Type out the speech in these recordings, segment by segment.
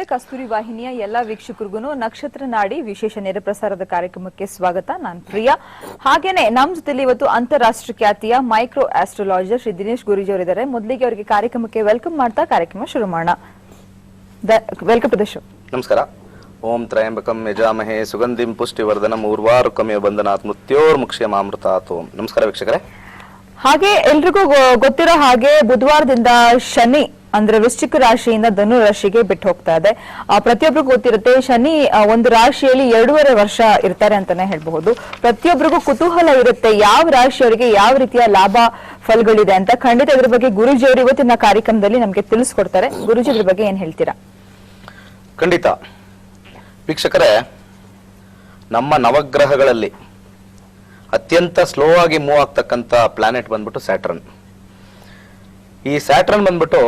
ಕಸ್ತೂರಿ ವಾಹಿನಿಯ ಎಲ್ಲಾ ವೀಕ್ಷಕರಿಗೂ ನಕ್ಷತ್ರ ನಾಡಿ ವಿಶೇಷ ನೇರ ಪ್ರಸಾರದ ಕಾರ್ಯಕ್ರಮಕ್ಕೆ ಸ್ವಾಗತ. ನಾನು ಪ್ರಿಯಾ. ಹಾಗೇನೆ ನಮ್ಮ ಜೊತೆಲಿ ಇವತ್ತು ಅಂತಾರಾಷ್ಟ್ರೀಯ ಖ್ಯಾತಿಯ ಮೈಕ್ರೋ ಆಸ್ಟ್ರಾಲಜರ್ ಶ್ರೀ ದಿನೇಶ್ ಗುರೂಜಿ ಅವರಿದ್ದಾರೆ. ಮೊದಲಿಗೆ ಅವರಿಗೆ ಕಾರ್ಯಕ್ರಮಕ್ಕೆ ವೆಲ್ಕಮ್ ಮಾಡ್ತಾ ಕಾರ್ಯಕ್ರಮ ಶುರು ಮಾಡೋಣ. Welcome to the show. ನಮಸ್ಕಾರ. ಓಂ ತ್ರಯಂಬಕಂ ಯಜಾಮಹೇ ಸುಗಂಧಿಂ ಪುಷ್ಟಿವರ್ಧನಂ ಉರ್ವಾರುಕಮೇವ ಬಂಧನಾತ್ ಮೃತ್ಯೋರ್ಮುಕ್ಷ್ಯಮಾಮೃತಾತ್. ಓಂ. ನಮಸ್ಕಾರ ವೀಕ್ಷಕರೇ. ಹಾಗೆ ಎಲ್ರಿಗೂ ಗೊತ್ತಿರೋ ಹಾಗೆ ಬುಧವಾರದಿಂದ ಶನಿ ಅಂದ್ರೆ ವೃಶ್ಚಿಕ ರಾಶಿಯಿಂದ ಧನು ರಾಶಿಗೆ ಬಿಟ್ಟು ಹೋಗ್ತಾ ಇದೆ. ಪ್ರತಿಯೊಬ್ಬರಿಗೂ ಗೊತ್ತಿರುತ್ತೆ, ಶನಿ ಒಂದು ರಾಶಿಯಲ್ಲಿ 2.5 ವರ್ಷ ಇರ್ತಾರೆ ಅಂತಾನೆ ಹೇಳ್ಬಹುದು. ಪ್ರತಿಯೊಬ್ಬರಿಗೂ ಕುತೂಹಲ ಇರುತ್ತೆ ಯಾವ ರಾಶಿಯವರಿಗೆ ಯಾವ ರೀತಿಯ ಲಾಭ ಫಲಗಳಿದೆ ಅಂತ. ಖಂಡಿತ ಇದ್ರ ಬಗ್ಗೆ ಗುರೂಜಿ ಅವರು ಇವತ್ತಿನ ಕಾರ್ಯಕ್ರಮದಲ್ಲಿ ನಮ್ಗೆ ತಿಳಿಸ್ಕೊಡ್ತಾರೆ. ಗುರೂಜಿ ಇದ್ರ ಬಗ್ಗೆ ಏನ್ ಹೇಳ್ತೀರಾ? ಖಂಡಿತ ವೀಕ್ಷಕರೇ, ನಮ್ಮ ನವಗ್ರಹಗಳಲ್ಲಿ ಅತ್ಯಂತ ಸ್ಲೋ ಆಗಿ ಮೂವ್ ಆಗ್ತಕ್ಕಂಥ ಪ್ಲಾನೆಟ್ ಬಂದ್ಬಿಟ್ಟು ಸ್ಯಾಟರ್ನ್. ಈ ಸ್ಯಾಟರ್ನ್ ಬಂದ್ಬಿಟ್ಟು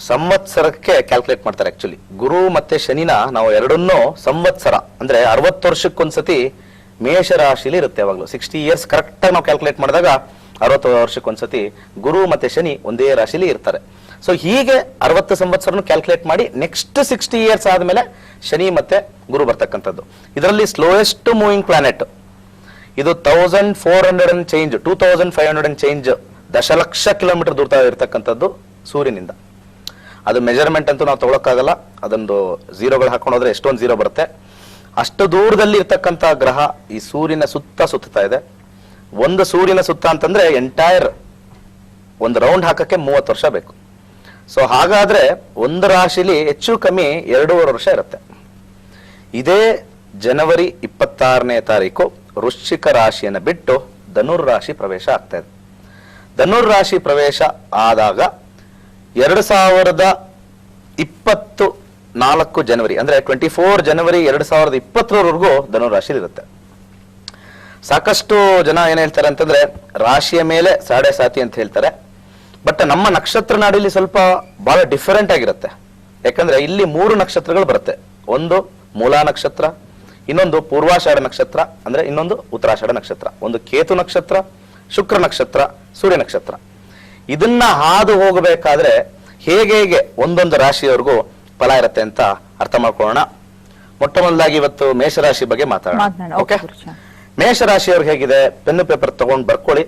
ಸಂವತ್ಸರಕ್ಕೆ ಕ್ಯಾಲ್ಕುಲೇಟ್ ಮಾಡ್ತಾರೆ. ಆಕ್ಚುಲಿ ಗುರು ಮತ್ತೆ ಶನಿನ ನಾವು ಎರಡನ್ನೂ ಸಂವತ್ಸರ ಅಂದ್ರೆ 60 ವರ್ಷಕ್ಕೊಂದ್ಸತಿ ಮೇಷರಾಶಿಲಿ ಇರುತ್ತೆ. ಯಾವಾಗಲೂ 60 ಇಯರ್ಸ್ ಕರೆಕ್ಟ್ ಆಗಿ ನಾವು ಕ್ಯಾಲ್ಕುಲೇಟ್ ಮಾಡಿದಾಗ 60 ವರ್ಷಕ್ಕೊಂದ್ಸತಿ ಗುರು ಮತ್ತೆ ಶನಿ ಒಂದೇ ರಾಶಿಲಿ ಇರ್ತಾರೆ. ಸೊ ಹೀಗೆ 60 ಸಂವತ್ಸರನು ಕ್ಯಾಲ್ಕುಲೇಟ್ ಮಾಡಿ ನೆಕ್ಸ್ಟ್ 60 ಇಯರ್ಸ್ ಆದ್ಮೇಲೆ ಶನಿ ಮತ್ತೆ ಗುರು ಬರ್ತಕ್ಕಂಥದ್ದು. ಇದರಲ್ಲಿ ಸ್ಲೋಯೆಸ್ಟ್ ಮೂವಿಂಗ್ ಪ್ಲಾನೆಟ್ ಇದು 1400 ಅಂಡ್ ಚೇಂಜ್ 2500 ಅಂಡ್ ಚೇಂಜ್ ದಶಲಕ್ಷ ಕಿಲೋಮೀಟರ್ ದೂರ ಇರ್ತಕ್ಕಂಥದ್ದು ಸೂರ್ಯನಿಂದ. ಅದು ಮೆಜರ್ಮೆಂಟ್ ಅಂತೂ ನಾವು ತಗೊಳಕ್ಕಾಗಲ್ಲ. ಅದೊಂದು ಝೀರೋಗಳು ಹಾಕೊಂಡೋದ್ರೆ ಎಷ್ಟೊಂದು ಝೀರೋ ಬರುತ್ತೆ. ಅಷ್ಟು ದೂರದಲ್ಲಿ ಇರ್ತಕ್ಕಂಥ ಗ್ರಹ ಈ ಸೂರ್ಯನ ಸುತ್ತ ಸುತ್ತಾ ಇದೆ. ಒಂದು ಸೂರ್ಯನ ಸುತ್ತ ಅಂತಂದ್ರೆ ಎಂಟೈರ್ ಒಂದು ರೌಂಡ್ ಹಾಕಕ್ಕೆ 30 ವರ್ಷ ಬೇಕು. ಸೊ ಹಾಗಾದ್ರೆ ಒಂದು ರಾಶಿಲಿ ಹೆಚ್ಚು ಕಮ್ಮಿ 2.5 ವರ್ಷ ಇರುತ್ತೆ. ಇದೇ ಜನವರಿ 26ನೇ ತಾರೀಕು ವೃಶ್ಚಿಕ ರಾಶಿಯನ್ನು ಬಿಟ್ಟು ಧನುರ್ ರಾಶಿ ಪ್ರವೇಶ ಆಗ್ತಾ ಇದೆ. ಧನುರ್ ರಾಶಿ ಪ್ರವೇಶ ಆದಾಗ 2024 ಜನವರಿ ಅಂದ್ರೆ 24 ಜನವರಿ 2020ರವರೆಗೂ ಧನುರ್ ರಾಶಿ ಇರುತ್ತೆ. ಸಾಕಷ್ಟು ಜನ ಏನ್ ಹೇಳ್ತಾರೆ ಅಂತಂದ್ರೆ ರಾಶಿಯ ಮೇಲೆ ಸಾಡೆ ಸಾತಿ ಅಂತ ಹೇಳ್ತಾರೆ. ಬಟ್ ನಮ್ಮ ನಕ್ಷತ್ರ ನಾಡಿಲಿ ಸ್ವಲ್ಪ ಬಹಳ ಡಿಫರೆಂಟ್ ಆಗಿರುತ್ತೆ. ಯಾಕಂದ್ರೆ ಇಲ್ಲಿ 3 ನಕ್ಷತ್ರಗಳು ಬರುತ್ತೆ. ಒಂದು ಮೂಲಾ ನಕ್ಷತ್ರ, ಇನ್ನೊಂದು ಪೂರ್ವಾಷಾಢ ನಕ್ಷತ್ರ, ಅಂದ್ರೆ ಇನ್ನೊಂದು ಉತ್ತರಾಷಾಢ ನಕ್ಷತ್ರ, ಒಂದು ಕೇತು ನಕ್ಷತ್ರ, ಶುಕ್ರ ನಕ್ಷತ್ರ, ಸೂರ್ಯ ನಕ್ಷತ್ರ. ಇದನ್ನ ಹಾದು ಹೋಗಬೇಕಾದ್ರೆ ಹೇಗೆ ಒಂದೊಂದು ರಾಶಿಯವರೆಗೂ ಫಲ ಇರುತ್ತೆ ಅಂತ ಅರ್ಥ ಮಾಡ್ಕೊಳ್ಳೋಣ. ಮೊಟ್ಟ ಮೊದಲಾಗಿ ಇವತ್ತು ಮೇಷರಾಶಿ ಬಗ್ಗೆ ಮಾತಾಡೋಣ. ಓಕೆ, ಮೇಷರಾಶಿಯವ್ರಿಗೆ ಹೇಗಿದೆ ಪೆನ್ನು ಪೇಪರ್ ತಗೊಂಡು ಬರ್ಕೊಳ್ಳಿ.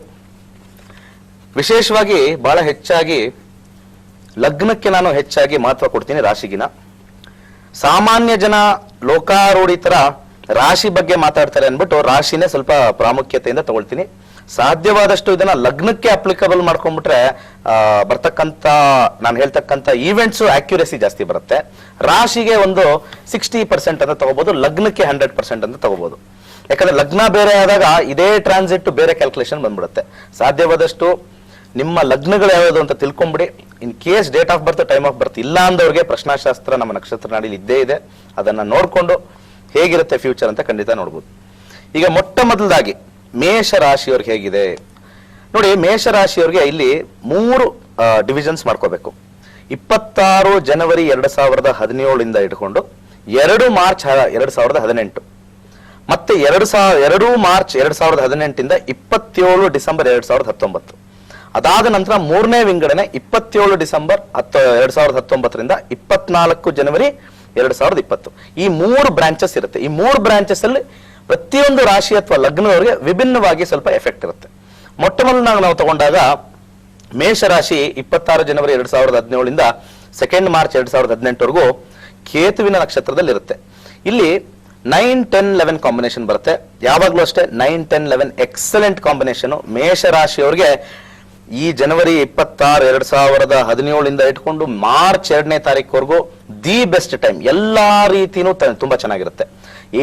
ವಿಶೇಷವಾಗಿ ಬಹಳ ಹೆಚ್ಚಾಗಿ ಲಗ್ನಕ್ಕೆ ನಾನು ಹೆಚ್ಚಾಗಿ ಮಹತ್ವ ಕೊಡ್ತೀನಿ ರಾಶಿಗಿನ. ಸಾಮಾನ್ಯ ಜನ ಲೋಕಾರೂಢಿತರ ರಾಶಿ ಬಗ್ಗೆ ಮಾತಾಡ್ತಾರೆ ಅನ್ಬಿಟ್ಟು ರಾಶಿನೇ ಸ್ವಲ್ಪ ಪ್ರಾಮುಖ್ಯತೆಯಿಂದ ತಗೊಳ್ತೀನಿ. ಸಾಧ್ಯವಾದಷ್ಟು ಇದನ್ನ ಲಗ್ನಕ್ಕೆ ಅಪ್ಲಿಕಬಲ್ ಮಾಡ್ಕೊಂಡ್ಬಿಟ್ರೆ ಬರ್ತಕ್ಕಂಥ ನಾನು ಹೇಳ್ತಕ್ಕಂಥ ಈವೆಂಟ್ಸ್ ಆಕ್ಯುರಸಿ ಜಾಸ್ತಿ ಬರುತ್ತೆ. ರಾಶಿಗೆ ಒಂದು 60% ಅಂತ ತಗೋಬಹುದು, ಲಗ್ನಕ್ಕೆ 100% ಅಂತ ತಗೋಬಹುದು. ಯಾಕಂದ್ರೆ ಲಗ್ನ ಬೇರೆ ಆದಾಗ ಇದೇ ಟ್ರಾನ್ಸಿಟ್ ಬೇರೆ ಕ್ಯಾಲ್ಕುಲೇಷನ್ ಬಂದ್ಬಿಡುತ್ತೆ. ಸಾಧ್ಯವಾದಷ್ಟು ನಿಮ್ಮ ಲಗ್ನಗಳು ಯಾವ್ದು ಅಂತ ತಿಳ್ಕೊಂಬಿಡಿ. In case date of birth time of birth ಇಲ್ಲ ಅಂದವ್ರಿಗೆ ಪ್ರಶ್ನಾಶಾಸ್ತ್ರ ನಮ್ಮ ನಕ್ಷತ್ರ ನಾಡಿಲಿ ಇದ್ದೇ ಇದೆ. ಅದನ್ನ ನೋಡ್ಕೊಂಡು ಹೇಗಿರುತ್ತೆ ಫ್ಯೂಚರ್ ಅಂತ ಖಂಡಿತ ನೋಡ್ಬೋದು. ಈಗ ಮೊಟ್ಟ ಮೊದಲಾಗಿ ಮೇಷ ರಾಶಿಯವ್ರಿಗೆ ಹೇಗಿದೆ ನೋಡಿ. ಮೇಷ ರಾಶಿಯವ್ರಿಗೆ ಇಲ್ಲಿ 3 ಡಿವಿಷನ್ಸ್ ಮಾಡ್ಕೋಬೇಕು. 26 ಜನವರಿ 2017 ಇಟ್ಕೊಂಡು 2 ಮಾರ್ಚ್ 2018 ಮತ್ತೆ 2 ಮಾರ್ಚ್ 2018 27 ಡಿಸೆಂಬರ್ 2019. ಅದಾದ ನಂತರ 3ನೇ ವಿಂಗಡಣೆ 27 ಡಿಸೆಂಬರ್ 2019 24 ಜನವರಿ 2020. ಈ 3 ಬ್ರಾಂಚಸ್ ಇರುತ್ತೆ. ಈ 3 ಬ್ರಾಂಚಸ್ ಅಲ್ಲಿ ಪ್ರತಿಯೊಂದು ರಾಶಿ ಅಥವಾ ಲಗ್ನದವರಿಗೆ ವಿಭಿನ್ನವಾಗಿ ಸ್ವಲ್ಪ ಎಫೆಕ್ಟ್ ಇರುತ್ತೆ. ಮೊಟ್ಟ ಮೊದಲು ನಾವು ತಗೊಂಡಾಗ ಮೇಷರಾಶಿ 26 ಜನವರಿ 2017 2 ಮಾರ್ಚ್ 2018 ಕೇತುವಿನ ನಕ್ಷತ್ರದಲ್ಲಿ ಇರುತ್ತೆ. ಇಲ್ಲಿ 9, 10, 11 ಕಾಂಬಿನೇಷನ್ ಬರುತ್ತೆ. ಯಾವಾಗ್ಲೂ ಅಷ್ಟೇ 9, 10, 11 ಎಕ್ಸಲೆಂಟ್ ಕಾಂಬಿನೇಷನ್. ಮೇಷರಾಶಿಯವರಿಗೆ ಈ ಜನವರಿ 26, 2017 ಇಟ್ಕೊಂಡು ಮಾರ್ಚ್ 2ನೇ ತಾರೀಕುವರೆಗೂ ದಿ ಬೆಸ್ಟ್ ಟೈಮ್. ಎಲ್ಲಾ ರೀತಿನೂ ತುಂಬಾ ಚೆನ್ನಾಗಿರುತ್ತೆ.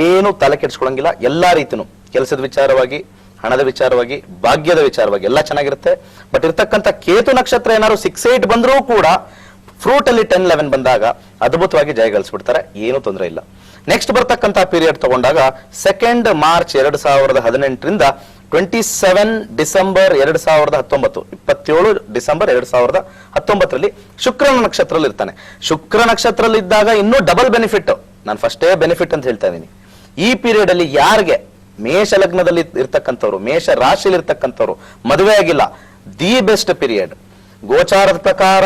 ಏನು ತಲೆ ಕೆಡಿಸ್ಕೊಳಂಗಿಲ್ಲ. ಎಲ್ಲಾ ರೀತಿನೂ ಕೆಲಸದ ವಿಚಾರವಾಗಿ, ಹಣದ ವಿಚಾರವಾಗಿ, ಭಾಗ್ಯದ ವಿಚಾರವಾಗಿ ಎಲ್ಲ ಚೆನ್ನಾಗಿರುತ್ತೆ. ಬಟ್ ಇರ್ತಕ್ಕಂಥ ಕೇತು ನಕ್ಷತ್ರ ಏನಾದ್ರು 6, 8 ಬಂದ್ರೂ ಕೂಡ ಫ್ರೂಟ್ ಅಲ್ಲಿ 10, 11 ಬಂದಾಗ ಅದ್ಭುತವಾಗಿ ಜಯಗಳಿಸ್ಬಿಡ್ತಾರೆ. ಏನು ತೊಂದರೆ ಇಲ್ಲ. ನೆಕ್ಸ್ಟ್ ಬರ್ತಕ್ಕಂಥ ಪೀರಿಯಡ್ ತಗೊಂಡಾಗ 2 ಮಾರ್ಚ್ 2018 27 ಡಿಸೆಂಬರ್ 2019 27 ಡಿಸೆಂಬರ್ 2019 ಶುಕ್ರನ ನಕ್ಷತ್ರದಲ್ಲಿ ಇರ್ತಾನೆ. ಶುಕ್ರ ನಕ್ಷತ್ರದಲ್ಲಿ ಇದ್ದಾಗ ಇನ್ನೂ ಡಬಲ್ ಬೆನಿಫಿಟ್. ನಾನು ಫಸ್ಟೇ ಬೆನಿಫಿಟ್ ಅಂತ ಹೇಳ್ತಾ ಇದ್ದೀನಿ. ಈ ಪೀರಿಯಡ್ ಅಲ್ಲಿ ಯಾರಿಗೆ ಮೇಷ ಲಗ್ನದಲ್ಲಿ ಇರ್ತಕ್ಕಂಥವ್ರು, ಮೇಷ ರಾಶಿಯಲ್ಲಿ ಇರ್ತಕ್ಕಂಥವ್ರು ಮದುವೆ ಆಗಿಲ್ಲ, ದಿ ಬೆಸ್ಟ್ ಪೀರಿಯಡ್. ಗೋಚಾರದ ಪ್ರಕಾರ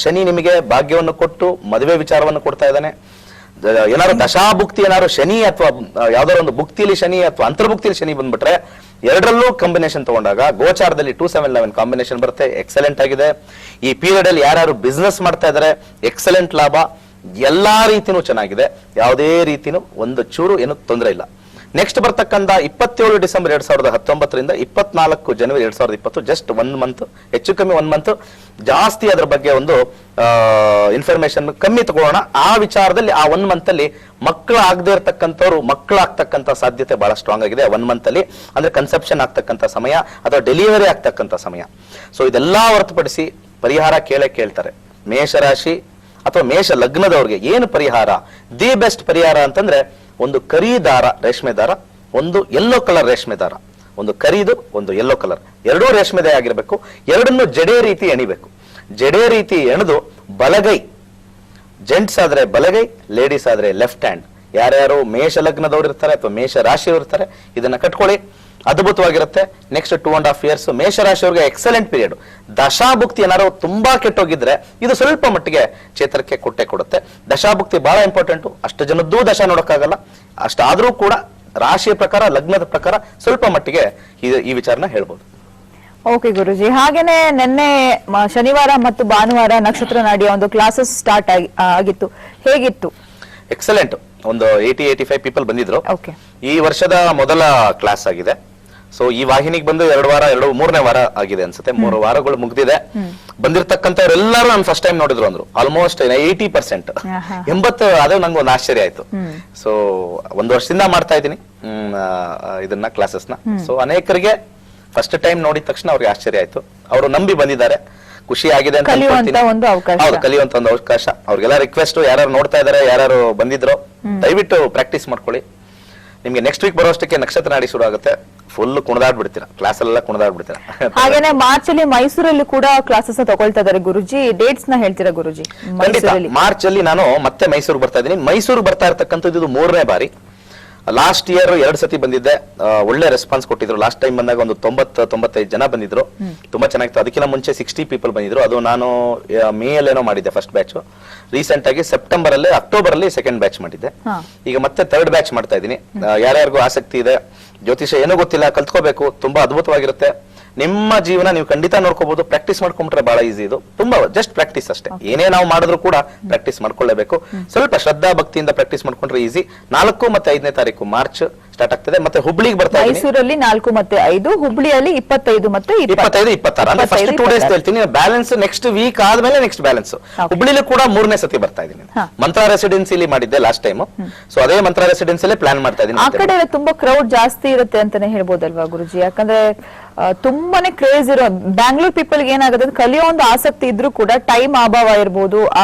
ಶನಿ ನಿಮಗೆ ಭಾಗ್ಯವನ್ನು ಕೊಟ್ಟು ಮದುವೆ ವಿಚಾರವನ್ನು ಕೊಡ್ತಾ ಇದ್ದಾನೆ. ಏನಾದ್ರು ದಶಾಭುಕ್ತಿ ಏನಾದ್ರು ಶನಿ ಅಥವಾ ಯಾವ್ದಾದ್ರು ಒಂದು ಭುಕ್ತಿಲಿ ಶನಿ ಅಥವಾ ಅಂತರ್ಭುಕ್ತಿಲಿ ಶನಿ ಬಂದ್ಬಿಟ್ರೆ ಎರಡರಲ್ಲೂ ಕಾಂಬಿನೇಷನ್ ತಗೊಂಡಾಗ ಗೋಚಾರದಲ್ಲಿ 2-7-11 ಕಾಂಬಿನೇಷನ್ ಬರುತ್ತೆ, ಎಕ್ಸಲೆಂಟ್ ಆಗಿದೆ. ಈ ಪೀರಿಯಡ್ ಅಲ್ಲಿ ಯಾರು ಬಿಸ್ನೆಸ್ ಮಾಡ್ತಾ ಇದಾರೆ ಎಕ್ಸಲೆಂಟ್ ಲಾಭ, ಎಲ್ಲಾ ರೀತಿನೂ ಚೆನ್ನಾಗಿದೆ, ಯಾವುದೇ ರೀತಿನೂ ಒಂದು ಚೂರು ಏನು ತೊಂದರೆ ಇಲ್ಲ. ನೆಕ್ಸ್ಟ್ ಬರ್ತಕ್ಕಂಥ 27 ಡಿಸೆಂಬರ್ 2019 24 ಜನವರಿ 2020 ಜಸ್ಟ್ 1 ಮಂತ್, ಹೆಚ್ಚು ಕಮ್ಮಿ 1 ಮಂತ್ ಜಾಸ್ತಿ ಅದ್ರ ಬಗ್ಗೆ ಒಂದು ಇನ್ಫಾರ್ಮೇಶನ್ ಕಮ್ಮಿ ತಗೊಳ್ಳೋಣ. ಆ ವಿಚಾರದಲ್ಲಿ ಆ 1 ಮಂತ್ ಅಲ್ಲಿ ಮಕ್ಕಳಾಗದೇ ಇರತಕ್ಕಂಥವ್ರು ಮಕ್ಕಳಾಗ್ತಕ್ಕಂಥ ಸಾಧ್ಯತೆ ಬಹಳ ಸ್ಟ್ರಾಂಗ್ ಆಗಿದೆ 1 ಮಂತ್ ಅಲ್ಲಿ. ಅಂದ್ರೆ ಕನ್ಸೆಪ್ಷನ್ ಆಗ್ತಕ್ಕಂಥ ಸಮಯ ಅಥವಾ ಡೆಲಿವರಿ ಆಗ್ತಕ್ಕಂಥ ಸಮಯ. ಸೊ ಇದೆಲ್ಲಾ ಹೊರತುಪಡಿಸಿ ಪರಿಹಾರ ಕೇಳ್ತಾರೆ. ಮೇಷರಾಶಿ ಅಥವಾ ಮೇಷ ಲಗ್ನದವ್ರಿಗೆ ಏನು ಪರಿಹಾರ, ದಿ ಬೆಸ್ಟ್ ಪರಿಹಾರ ಅಂತಂದ್ರೆ ಒಂದು ಕರಿ ದಾರ ರೇಷ್ಮೆ ದಾರ, ಒಂದು ಯೆಲ್ಲೋ ಕಲರ್ ರೇಷ್ಮೆ ದಾರ, ಒಂದು ಕರಿದು ಒಂದು ಯೆಲ್ಲೋ ಕಲರ್, ಎರಡೂ ರೇಷ್ಮೆದೇ ಆಗಿರ್ಬೇಕು. ಎರಡನ್ನು ಜಡೆ ರೀತಿ ಎಣಿಬೇಕು. ಜಡೆ ರೀತಿ ಎಣೆದು ಬಲಗೈ, ಜೆಂಟ್ಸ್ ಆದ್ರೆ ಬಲಗೈ, ಲೇಡೀಸ್ ಆದ್ರೆ ಲೆಫ್ಟ್ ಹ್ಯಾಂಡ್. ಯಾರ್ಯಾರು ಮೇಷ ಲಗ್ನದವ್ರು ಇರ್ತಾರೆ ಅಥವಾ ಮೇಷ ರಾಶಿಯವರು ಇರ್ತಾರೆ ಇದನ್ನ ಕಟ್ಕೊಳ್ಳಿ, ಅದ್ಭುತವಾಗಿರುತ್ತೆ. ನೆಕ್ಸ್ಟ್ 2.5 years ಮೇಷರಾಶಿಯವರಿಗೆ ಎಕ್ಸಲೆಂಟ್ ಪೀರಿಯಡ್. ದಶಾಭುಕ್ತಿ ಏನಾದ್ರು ತುಂಬಾ ಕೆಟ್ಟೋಗಿದ್ರೆ ಇದು ಸ್ವಲ್ಪ ಮಟ್ಟಿಗೆ ಚೇತರಿಕೆ ಕೊಡುತ್ತೆ. ದಶಾಭುಕ್ತಿ ಬಹಳ ಇಂಪಾರ್ಟೆಂಟ್. ಅಷ್ಟು ಜನದ್ದೂ ದಶಾ ನೋಡಕ್ಕಾಗಲ್ಲ, ಅಷ್ಟಾದ್ರೂ ಕೂಡ ರಾಶಿಯ ಪ್ರಕಾರ ಲಗ್ನದ ಪ್ರಕಾರ ಸ್ವಲ್ಪ ಮಟ್ಟಿಗೆ ಈ ವಿಚಾರನ ಹೇಳ್ಬೋದು. ಓಕೆ ಗುರುಜಿ, ಹಾಗೇನೆ ನಿನ್ನೆ ಶನಿವಾರ ಮತ್ತು ಭಾನುವಾರ ನಕ್ಷತ್ರ ನಾಡಿಯ ಒಂದು ಕ್ಲಾಸಸ್ ಸ್ಟಾರ್ಟ್ ಆಗಿತ್ತು, ಹೇಗಿತ್ತು? ಎಕ್ಸಲೆಂಟ್. ಒಂದು 80-85 ಪೀಪಲ್ ಬಂದಿದ್ರು. ಈ ವರ್ಷದ ಮೊದಲ ಕ್ಲಾಸ್ ಆಗಿದೆ. ಸೊ ಈ ವಾಹಿನಿಗೆ ಬಂದು 3ನೇ ವಾರ ಆಗಿದೆ ಅನ್ಸುತ್ತೆ. 3 ವಾರಗಳು ಮುಗ್ದಿದೆ. ಬಂದಿರತಕ್ಕಂಥವ್ರೆಲ್ಲರೂ ನಾನು ಫಸ್ಟ್ ಟೈಮ್ ನೋಡಿದ್ರು ಅಂದ್ರು. ಆಲ್ಮೋಸ್ಟ್ 80%, 80. ಅದು ನಂಗೆ ಒಂದು ಆಶ್ಚರ್ಯ ಆಯ್ತು. ಸೊ 1 ವರ್ಷದಿಂದ ಮಾಡ್ತಾ ಇದ್ದೀನಿ ಇದನ್ನ ಕ್ಲಾಸಸ್ನ. ಸೊ ಅನೇಕರಿಗೆ ಫಸ್ಟ್ ಟೈಮ್ ನೋಡಿದ ತಕ್ಷಣ ಅವ್ರಿಗೆ ಆಶ್ಚರ್ಯ ಆಯ್ತು. ಅವರು ನಂಬಿ ಬಂದಿದ್ದಾರೆ, ಖುಷಿ ಆಗಿದೆ ಅಂತ ಕಲಿಯುವಂತ ಒಂದು ಅವಕಾಶ. ಅವ್ರಿಗೆಲ್ಲ ರಿಕ್ವೆಸ್ಟ್, ಯಾರು ನೋಡ್ತಾ ಇದಾರೆ, ಯಾರು ಬಂದಿದ್ರು ದಯವಿಟ್ಟು ಪ್ರಾಕ್ಟೀಸ್ ಮಾಡ್ಕೊಳ್ಳಿ. ನಿಮ್ಗೆ ನೆಕ್ಸ್ಟ್ ವೀಕ್ ಬರೋಷ್ಟಕ್ಕೆ ನಕ್ಷತ್ರ ನಾಡಿ ಶುರು ಆಗುತ್ತೆ. ಫುಲ್ ಕುಣಿದಾಡ್ಬಿಡ್ತೀರಾ, ಕ್ಲಾಸ್ ಎಲ್ಲ ಕುಣಿದಾಡ್ಬಿಡ್ತೀರಾ. ಹಾಗೇನೆ ಮಾರ್ಚ್ ಅಲ್ಲಿ ಮೈಸೂರಲ್ಲಿ ಕೂಡ ಕ್ಲಾಸಸ್ ತಗೊಳ್ತಾ ಇದಾರೆ ಗುರುಜಿ, ಡೇಟ್ಸ್ ನ ಹೇಳ್ತೀರಾ ಗುರುಜಿ? ಮಾರ್ಚ್ ಅಲ್ಲಿ ನಾನು ಮತ್ತೆ ಮೈಸೂರು ಬರ್ತಾ ಇದ್ದೀನಿ. ಮೈಸೂರು ಬರ್ತಾ ಇರ್ತಕ್ಕಂಥದ್ದು ಇದು 3ನೇ ಬಾರಿ. ಲಾಸ್ಟ್ ಇಯರ್ 2 ಸತಿ ಬಂದಿದ್ದೆ, ಒಳ್ಳೆ ರೆಸ್ಪಾನ್ಸ್ ಕೊಟ್ಟಿದ್ರು. ಲಾಸ್ಟ್ ಟೈಮ್ ಬಂದಾಗ ಒಂದು 90-95 ಜನ ಬಂದಿದ್ರು, ತುಂಬಾ ಚೆನ್ನಾಗಿತ್ತು. ಅದಕ್ಕಿಂತ ಮುಂಚೆ 60 ಪೀಪಲ್ ಬಂದಿದ್ರು. ಅದು ನಾನು ಮೇ ಅಲ್ಲೇನೋ ಮಾಡಿದ್ದೆ ಫಸ್ಟ್ ಬ್ಯಾಚ್. ರೀಸೆಂಟ್ ಆಗಿ ಸೆಪ್ಟೆಂಬರ್ ಅಲ್ಲಿ, ಅಕ್ಟೋಬರ್ ಅಲ್ಲಿ ಸೆಕೆಂಡ್ ಬ್ಯಾಚ್ ಮಾಡಿದ್ದೆ. ಈಗ ಮತ್ತೆ 3rd ಬ್ಯಾಚ್ ಮಾಡ್ತಾ ಇದ್ದೀನಿ. ಯಾರ್ಯಾರಿಗೂ ಆಸಕ್ತಿ ಇದೆ, ಜ್ಯೋತಿಷ ಏನೂ ಗೊತ್ತಿಲ್ಲ, ಕಲ್ತ್ಕೋಬೇಕು, ತುಂಬಾ ಅದ್ಭುತವಾಗಿರುತ್ತೆ. ನಿಮ್ಮ ಜೀವನ ನೀವು ಖಂಡಿತ ನೋಡ್ಕೋಬಹುದು. ಪ್ರಾಕ್ಟೀಸ್ ಮಾಡ್ಕೊಂಡ್ರೆ ಬಹಳ ಈಸಿ. ಇದು ತುಂಬಾ ಜಸ್ಟ್ ಪ್ರಾಕ್ಟೀಸ್ ಅಷ್ಟೇ. ಏನೇ ನಾವು ಮಾಡಿದ್ರು ಕೂಡ ಪ್ರಾಕ್ಟೀಸ್ ಮಾಡ್ಕೊಳ್ಳೇಬೇಕು. ಸ್ವಲ್ಪ ಶ್ರದ್ಧಾ ಭಕ್ತಿಯಿಂದ ಪ್ರಾಕ್ಟೀಸ್ ಮಾಡ್ಕೊಂಡ್ರೆ ಈಸಿ. 4 ಮತ್ತು 5ನೇ ತಾರೀಕು ಮಾರ್ಚ್ ಸ್ಟಾರ್ಟ್ ಆಗ್ತದೆ. ಮತ್ತೆ ಹುಬ್ಳಿಗೆ ಬರ್ತಾ ಇದ್ದೀನಿ. ಮೈಸೂರಲ್ಲಿ 4 ಮತ್ತು 5, ಹುಬ್ಳಿಯಲ್ಲಿ 25 ಮತ್ತು 26 ಅಂದ್ರೆ ಫಸ್ಟ್ 2 ಡೇಸ್ ಹೇಳ್ತೀನಿ. ಬ್ಯಾಲೆನ್ಸ್ ನೆಕ್ಸ್ಟ್ ವೀಕ್ ಆದ್ಮೇಲೆ ನೆಕ್ಸ್ಟ್ ಬ್ಯಾಲೆನ್ಸ್. ಹುಬ್ಳಿಲಿ ಕೂಡ 3ನೇ ಸತಿ ಬರ್ತಾ ಇದ್ದೀನಿ. ಮಂತ್ರ ರೆಸಿಡೆನ್ಸಿಲಿ ಮಾಡಿದ್ದೆ ಲಾಸ್ಟ್ ಟೈಮ್. ಸೊ ಅದೇ ಮಂತ್ರ ರೆಸಿಡೆನ್ಸಿಲೇ ಪ್ಲಾನ್ ಮಾಡ್ತಾ ಇದ್ದೀನಿ. ಆ ಕಡೆ ತುಂಬಾ ಕ್ರೌಡ್ ಜಾಸ್ತಿ ಇರುತ್ತೆ ಅಂತಾನೆ ಹೇಳ್ಬೋದಲ್ವಾ ಗುರುಜಿ? ಯಾಕಂದ್ರೆ ತುಂಬಾನೇ ಕ್ರೇಜ್ ಇರೋ ಬ್ಯಾಂಗ್ಳೂರ್ ಪೀಪಲ್ ಏನಾಗುತ್ತೆ, ಕಲಿಯೋ ಒಂದು ಆಸಕ್ತಿ ಇದ್ರೂ ಕೂಡ ಟೈಮ್ ಅಭಾವ ಇರ್ಬೋದು,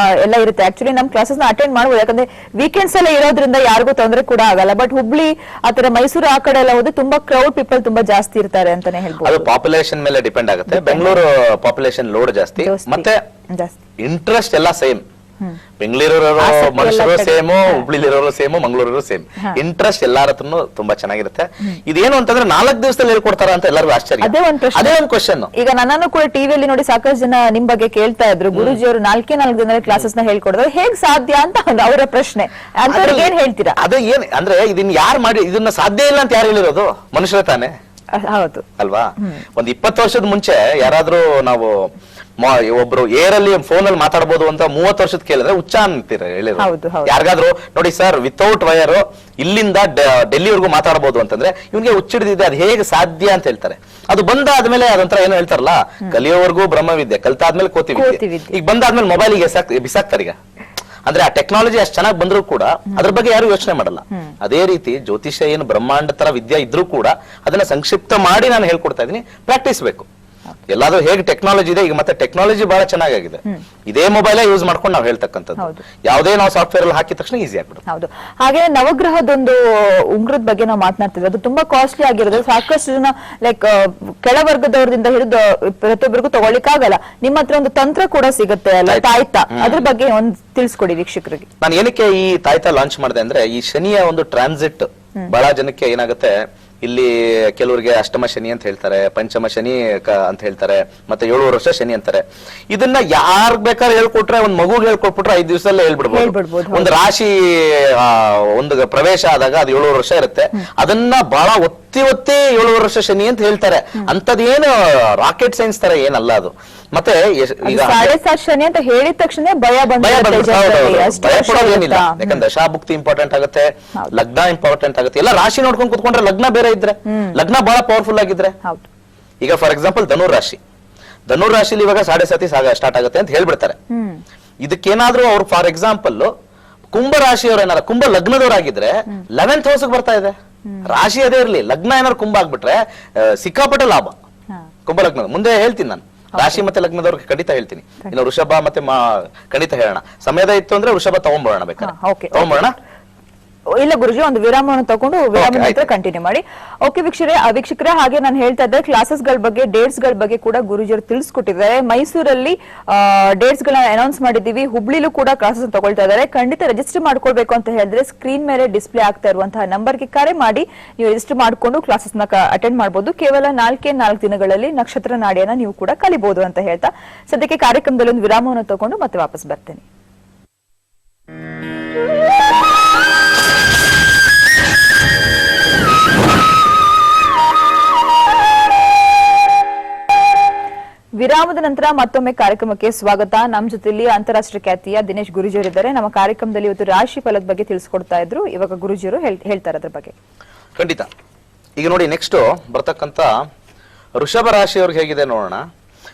ಎಲ್ಲ ಇರುತ್ತೆ. ಆಕ್ಚುಲಿ ನಮ್ ಕ್ಲಾಸಸ್ ನ ಅಟೆಂಡ್ ಮಾಡಬಹುದು, ಯಾಕಂದ್ರೆ ವೀಕೆಂಡ್ಸ್ ಎಲ್ಲ ಇರೋದ್ರಿಂದ ಯಾರಿಗೂ ತೊಂದರೆ ಕೂಡ ಆಗಲ್ಲ. ಬಟ್ ಹುಬ್ಳಿ ಆತರ ಮೈಸೂರು ಆ ಕಡೆ ಎಲ್ಲ ಹೋದ್ರೆ ತುಂಬಾ ಕ್ರೌಡ್ ಪೀಪಲ್ ತುಂಬಾ ಜಾಸ್ತಿ ಇರ್ತಾರೆ ಅಂತಾನೆ ಹೇಳ್ಬೋದು. ಅದು ಪಾಪ್ಯುಲೇಷನ್ ಮೇಲೆ ಡಿಪೆಂಡ್ ಆಗುತ್ತೆ. ಬೆಂಗಳೂರು ಪಾಪ್ಯುಲೇಷನ್ ಲೋಡ್ ಜಾಸ್ತಿ, ಮತ್ತೆ ಇಂಟ್ರೆಸ್ಟ್ ಎಲ್ಲ ಸೇಮ್. ಬೆಂಗಳೂರಿರೋ ಮನುಷ್ಯರು ಸೇಮು, ಹುಬ್ಳಿಲಿರೋರು ಸೇಮು, ಮಂಗಳೂರು ಸೇಮ್. ಇಂಟ್ರೆಸ್ಟ್ ಎಲ್ಲಾರ ಹತ್ರನು ತುಂಬಾ ಚೆನ್ನಾಗಿರುತ್ತೆ. ಇದೇನು ಅಂತಂದ್ರೆ 4 ದಿವಸದಲ್ಲಿ ಹೇಳ್ಕೊಡ್ತಾರ ಅಂತ ಎಲ್ಲರಿಗೂ ಆಶ್ಚರ್ಯ. ಅದೇ ಒಂದು ಕ್ವಶನ್. ಈಗ ನನ್ನನ್ನು ಕೂಡ ಟಿವಿಯಲ್ಲಿ ನೋಡಿ ಸಾಕಷ್ಟು ಜನ ನಿಮ್ ಬಗ್ಗೆ ಕೇಳ್ತಾ ಇದ್ರು, ಗುರುಜಿ ಅವರು 4 ದಿನದಲ್ಲಿ ಕ್ಲಾಸಸ್ ನ ಹೇಳ್ಕೊಡೋದು ಹೇಗ್ ಸಾಧ್ಯ ಅಂತ ಅವರ ಪ್ರಶ್ನೆ. ಅಂತವ್ರಿಗೆ ಏನ್ ಹೇಳ್ತೀರಾ? ಅದೇ ಏನ್ ಅಂದ್ರೆ ಇದನ್ನ ಯಾರು ಮಾಡಿ, ಇದನ್ನ ಸಾಧ್ಯ ಇಲ್ಲ ಅಂತ ಯಾರು ಹೇಳಿರೋದು? ಮನುಷ್ಯರ ತಾನೆ. ಹೌದು ಅಲ್ವಾ? ಒಂದ್ 20 ವರ್ಷದ ಮುಂಚೆ ಯಾರಾದ್ರೂ ನಾವು ಒಬ್ರು ಏರಲ್ಲಿ ಫೋನ್ ಅಲ್ಲಿ ಮಾತಾಡಬಹುದು ಅಂತ 30 ವರ್ಷದ ಕೇಳಿದ್ರೆ ಹುಚ್ಚ ಅಂತೀರ ಹೇಳಿದ್ರು. ಯಾರಿಗಾದ್ರು ನೋಡಿ ಸರ್ ವಿತೌಟ್ ವೈರ್ ಇಲ್ಲಿಂದ ಡೆಲ್ಲಿವರೆಗೂ ಮಾತಾಡಬಹುದು ಅಂತಂದ್ರೆ ಇವ್ನಿಗೆ ಹುಚ್ಚಿಡಿದಿದೆ, ಅದು ಹೇಗೆ ಸಾಧ್ಯ ಅಂತ ಹೇಳ್ತಾರೆ. ಅದು ಬಂದಾದ್ಮೇಲೆ ಅದಂತರ ಏನೋ ಹೇಳ್ತಾರಲ್ಲ, ಕಲಿಯೋವರೆಗೂ ಬ್ರಹ್ಮವಿದ್ಯೆ, ಕಲ್ತಾದ್ಮೇಲೆ ಕೋತಿವಿದ್ಯೆ. ಈಗ ಬಂದಾದ್ಮೇಲೆ ಮೊಬೈಲಿಗೆ ಬಿಸಾಕ್ತಾರೆ. ಈಗ ಅಂದ್ರೆ ಆ ಟೆಕ್ನಾಲಜಿ ಅಷ್ಟು ಚೆನ್ನಾಗಿ ಬಂದ್ರು ಕೂಡ ಅದ್ರ ಬಗ್ಗೆ ಯಾರು ಯೋಚನೆ ಮಾಡಲ್ಲ. ಅದೇ ರೀತಿ ಜ್ಯೋತಿಷ್ಯ ಏನು ಬ್ರಹ್ಮಾಂಡ ತರ ವಿದ್ಯೆ ಇದ್ರೂ ಕೂಡ ಅದನ್ನ ಸಂಕ್ಷಿಪ್ತ ಮಾಡಿ ನಾನು ಹೇಳ್ಕೊಡ್ತಾ ಇದೀನಿ. ಪ್ರಾಕ್ಟೀಸ್ ಬೇಕು. ಎಲ್ಲಾದ್ರೂ ಹೇಗೆ ಟೆಕ್ನಾಲಜಿ ಇದೆ, ಈಗ ಮತ್ತೆ ಟೆಕ್ನಾಲಜಿ ಬಹಳ ಚೆನ್ನಾಗಿದೆ. ಇದೇ ಮೊಬೈಲ್ ಯೂಸ್ ಮಾಡ್ಕೊಂಡು ನಾವು ಹೇಳ್ತಕ್ಕಂಥದ್ದು. ಯಾವುದೇ ನಾವು ಸಾಫ್ಟ್ವೇರ್ ಅಲ್ಲಿ ಹಾಕಿದ ತಕ್ಷಣ ಈಸಿ ಆಗ್ಬಿಡುತ್ತೆ. ಹೌದು. ಹಾಗೆ ನವಗ್ರಹದೊಂದು ಉಂಗ್ರದ ಬಗ್ಗೆ ನಾವು ಮಾತನಾಡ್ತಿದ್ವಿ. ಅದು ತುಂಬಾ ಕಾಸ್ಟ್ಲಿ ಆಗಿರೋದು. ಸಾಕಷ್ಟು ಜನ ಲೈಕ್ ಕೆಳವರ್ಗದವರಿಂದ ಹಿಡಿದು ಪ್ರತಿಯೊಬ್ಬರಿಗೂ ತಗೊಳ್ಳಿಕ್ಕಾಗಲ್ಲ. ನಿಮ್ಮ ಹತ್ರ ಒಂದು ತಂತ್ರ ಕೂಡ ಸಿಗುತ್ತೆ ಅಲ್ಲ, ತಾಯ್ತ. ಅದ್ರ ಬಗ್ಗೆ ಒಂದು ತಿಳಿಸ್ಕೊಡಿ ವೀಕ್ಷಕರಿಗೆ. ನಾನು ಏನಕ್ಕೆ ಈ ತಾಯ್ತ ಲಾಂಚ್ ಮಾಡಿದೆ ಅಂದ್ರೆ, ಈ ಶನಿಯ ಒಂದು ಟ್ರಾನ್ಸಿಟ್ ಬಹಳ ಜನಕ್ಕೆ ಏನಾಗುತ್ತೆ, ಇಲ್ಲಿ ಕೆಲವರಿಗೆ ಅಷ್ಟಮ ಶನಿ ಅಂತ ಹೇಳ್ತಾರೆ, ಪಂಚಮ ಶನಿ ಅಂತ ಹೇಳ್ತಾರೆ, ಮತ್ತೆ 7 ವರ್ಷ ಶನಿ ಅಂತಾರೆ. ಇದನ್ನ ಯಾರ್ ಬೇಕಾದ್ರೆ ಹೇಳ್ಕೊಟ್ರೆ, ಒಂದ್ ಮಗುಗೆ ಹೇಳ್ಕೊಟ್ಬಿಟ್ರೆ 5 ದಿವಸದಲ್ಲೇ ಹೇಳ್ಬಿಡ್ಬೋದು. ಒಂದು ರಾಶಿ ಒಂದು ಪ್ರವೇಶ ಆದಾಗ ಅದು 7 ವರ್ಷ ಇರುತ್ತೆ. ಅದನ್ನ ಬಹಳ ಒತ್ತಿ 7 ವರ್ಷ ಶನಿ ಅಂತ ಹೇಳ್ತಾರೆ. ಅಂತದೇನು ರಾಕೆಟ್ ಸೈನ್ಸ್ ತರ ಏನಲ್ಲ ಅದು. ಮತ್ತೆ ಈಗ 7.5 ಶನಿ ಅಂತ ಹೇಳಿದ ತಕ್ಷಣ ಭಯ ಪಡೋದೇನಿಲ್ಲ. ಯಾಕಂದ್ರೆ ದಶಾಭುಕ್ತಿ ಇಂಪಾರ್ಟೆಂಟ್ ಆಗುತ್ತೆ, ಲಗ್ನ ಇಂಪಾರ್ಟೆಂಟ್ ಆಗುತ್ತೆ. ಎಲ್ಲ ರಾಶಿ ನೋಡ್ಕೊಂಡು ಕುತ್ಕೊಂಡ್ರೆ ಲಗ್ನ ಬೇರೆ ಇದ್ರೆ, ಲಗ್ನ ಬಹಳ ಪವರ್ಫುಲ್ ಆಗಿದ್ರೆ. ಈಗ ಫಾರ್ ಎಕ್ಸಾಂಪಲ್ ಧನುರ್ ರಾಶಿಲಿ ಇವಾಗ 7.5 ಸ್ಟಾರ್ಟ್ ಆಗುತ್ತೆ ಅಂತ ಹೇಳ್ಬಿಡ್ತಾರೆ. ಇದಕ್ಕೇನಾದ್ರೂ ಅವ್ರು ಫಾರ್ ಎಕ್ಸಾಂಪಲ್ ಕುಂಭ ರಾಶಿಯವ್ರು ಏನಾರ ಕುಂಭ ಲಗ್ನದವರಾಗಿದ್ರೆ 11th ಹೌಸ್ ಬರ್ತಾ ಇದೆ. ರಾಶಿ ಅದೇ ಇರ್ಲಿ, ಲಗ್ನ ಏನಾದ್ರು ಕುಂಭ ಆಗ್ಬಿಟ್ರೆ ಸಿಕ್ಕಾಪಟ್ಟೆ ಲಾಭ. ಕುಂಭ ಲಗ್ನ ಮುಂದೆ ಹೇಳ್ತೀನಿ ನಾನು, ರಾಶಿ ಮತ್ತೆ ಲಗ್ನದವ್ರಿಗೆ ಖಂಡಿತ ಹೇಳ್ತೀನಿ. ಇನ್ನು ವೃಷಭ ಮತ್ತೆ ಖಂಡಿತ ಹೇಳೋಣ. ಸಮಯದ ಇತ್ತು ಅಂದ್ರೆ ವೃಷಭ ತಗೊಂಡ್ಬೋಣ, ಬೇಕಾದ್ರೆ ತಗೊಂಡ್ಬೋಣ. ಇಲ್ಲ ಗುರುಜಿ, ಒಂದು ವಿರಾಮವನ್ನು ತಗೊಂಡು ವಿರಾಮ ನಂತರ ಕಂಟಿನ್ಯೂ ಮಾಡಿ. ಓಕೆ ವೀಕ್ಷಕರೇ, ಹಾಗೆ ನಾನು ಹೇಳ್ತಾ ಇದ್ದೆ ಕ್ಲಾಸಸ್ ಗಳ ಬಗ್ಗೆ, ಡೇಟ್ಸ್ ಗಳ ಬಗ್ಗೆ ಕೂಡ ಗುರುಜಿಯವರು ತಿಳಿಸ್ಕೊಟ್ಟಿದ್ದಾರೆ. ಮೈಸೂರಲ್ಲಿ ಡೇಟ್ಸ್ ಗಳನ್ನ ಅನೌನ್ಸ್ ಮಾಡಿದೀವಿ, ಹುಬ್ಳಿಲೂ ಕೂಡ ಕ್ಲಾಸಸ್ ತಗೊಳ್ತಾ ಇದ್ದಾರೆ. ಖಂಡಿತ ರಿಜಿಸ್ಟರ್ ಮಾಡ್ಕೊಳ್ಬೇಕು ಅಂತ ಹೇಳಿದ್ರೆ ಸ್ಕ್ರೀನ್ ಮೇಲೆ ಡಿಸ್ಪ್ಲೇ ಆಗ್ತಾ ಇರುವಂತಹ ನಂಬರ್ಗೆ ಕರೆ ಮಾಡಿ ನೀವು ರಿಜಿಸ್ಟರ್ ಮಾಡ್ಕೊಂಡು ಕ್ಲಾಸಸ್ ನ ಅಟೆಂಡ್ ಮಾಡಬಹುದು. ಕೇವಲ 4 ದಿನಗಳಲ್ಲಿ ನಕ್ಷತ್ರ ನಾಡಿಯನ್ನ ನೀವು ಕೂಡ ಕಲಿಬಹುದು ಅಂತ ಹೇಳ್ತಾ ಸದ್ಯಕ್ಕೆ ಕಾರ್ಯಕ್ರಮದಲ್ಲಿ ಒಂದು ವಿರಾಮವನ್ನು ತಗೊಂಡು ಮತ್ತೆ ವಾಪಸ್ ಬರ್ತೇನೆ. ವಿರಾಮದ ನಂತರ ಮತ್ತೊಮ್ಮೆ ಕಾರ್ಯಕ್ರಮಕ್ಕೆ ಸ್ವಾಗತ. ನಮ್ಮ ಜೊತೆಲಿ ಅಂತಾರಾಷ್ಟ್ರೀಯ ಖ್ಯಾತಿಯ ದಿನೇಶ್ ಗುರೂಜಿಯವರಿದ್ದಾರೆ. ನಮ್ಮ ಕಾರ್ಯಕ್ರಮದಲ್ಲಿ ಇವತ್ತು ರಾಶಿ ಫಲದ ಬಗ್ಗೆ ತಿಳಿಸ್ಕೊಡ್ತಾ ಇದ್ರು. ಇವಾಗ ಗುರೂಜಿಯವರು ಹೇಳ್ತಾರೆ ಅದ್ರ ಬಗ್ಗೆ. ಖಂಡಿತ. ಈಗ ನೋಡಿ, ನೆಕ್ಸ್ಟ್ ಬರ್ತಕ್ಕಂತ ವೃಷಭ ರಾಶಿಯವ್ರಿಗೆ ಹೇಗಿದೆ ನೋಡೋಣ.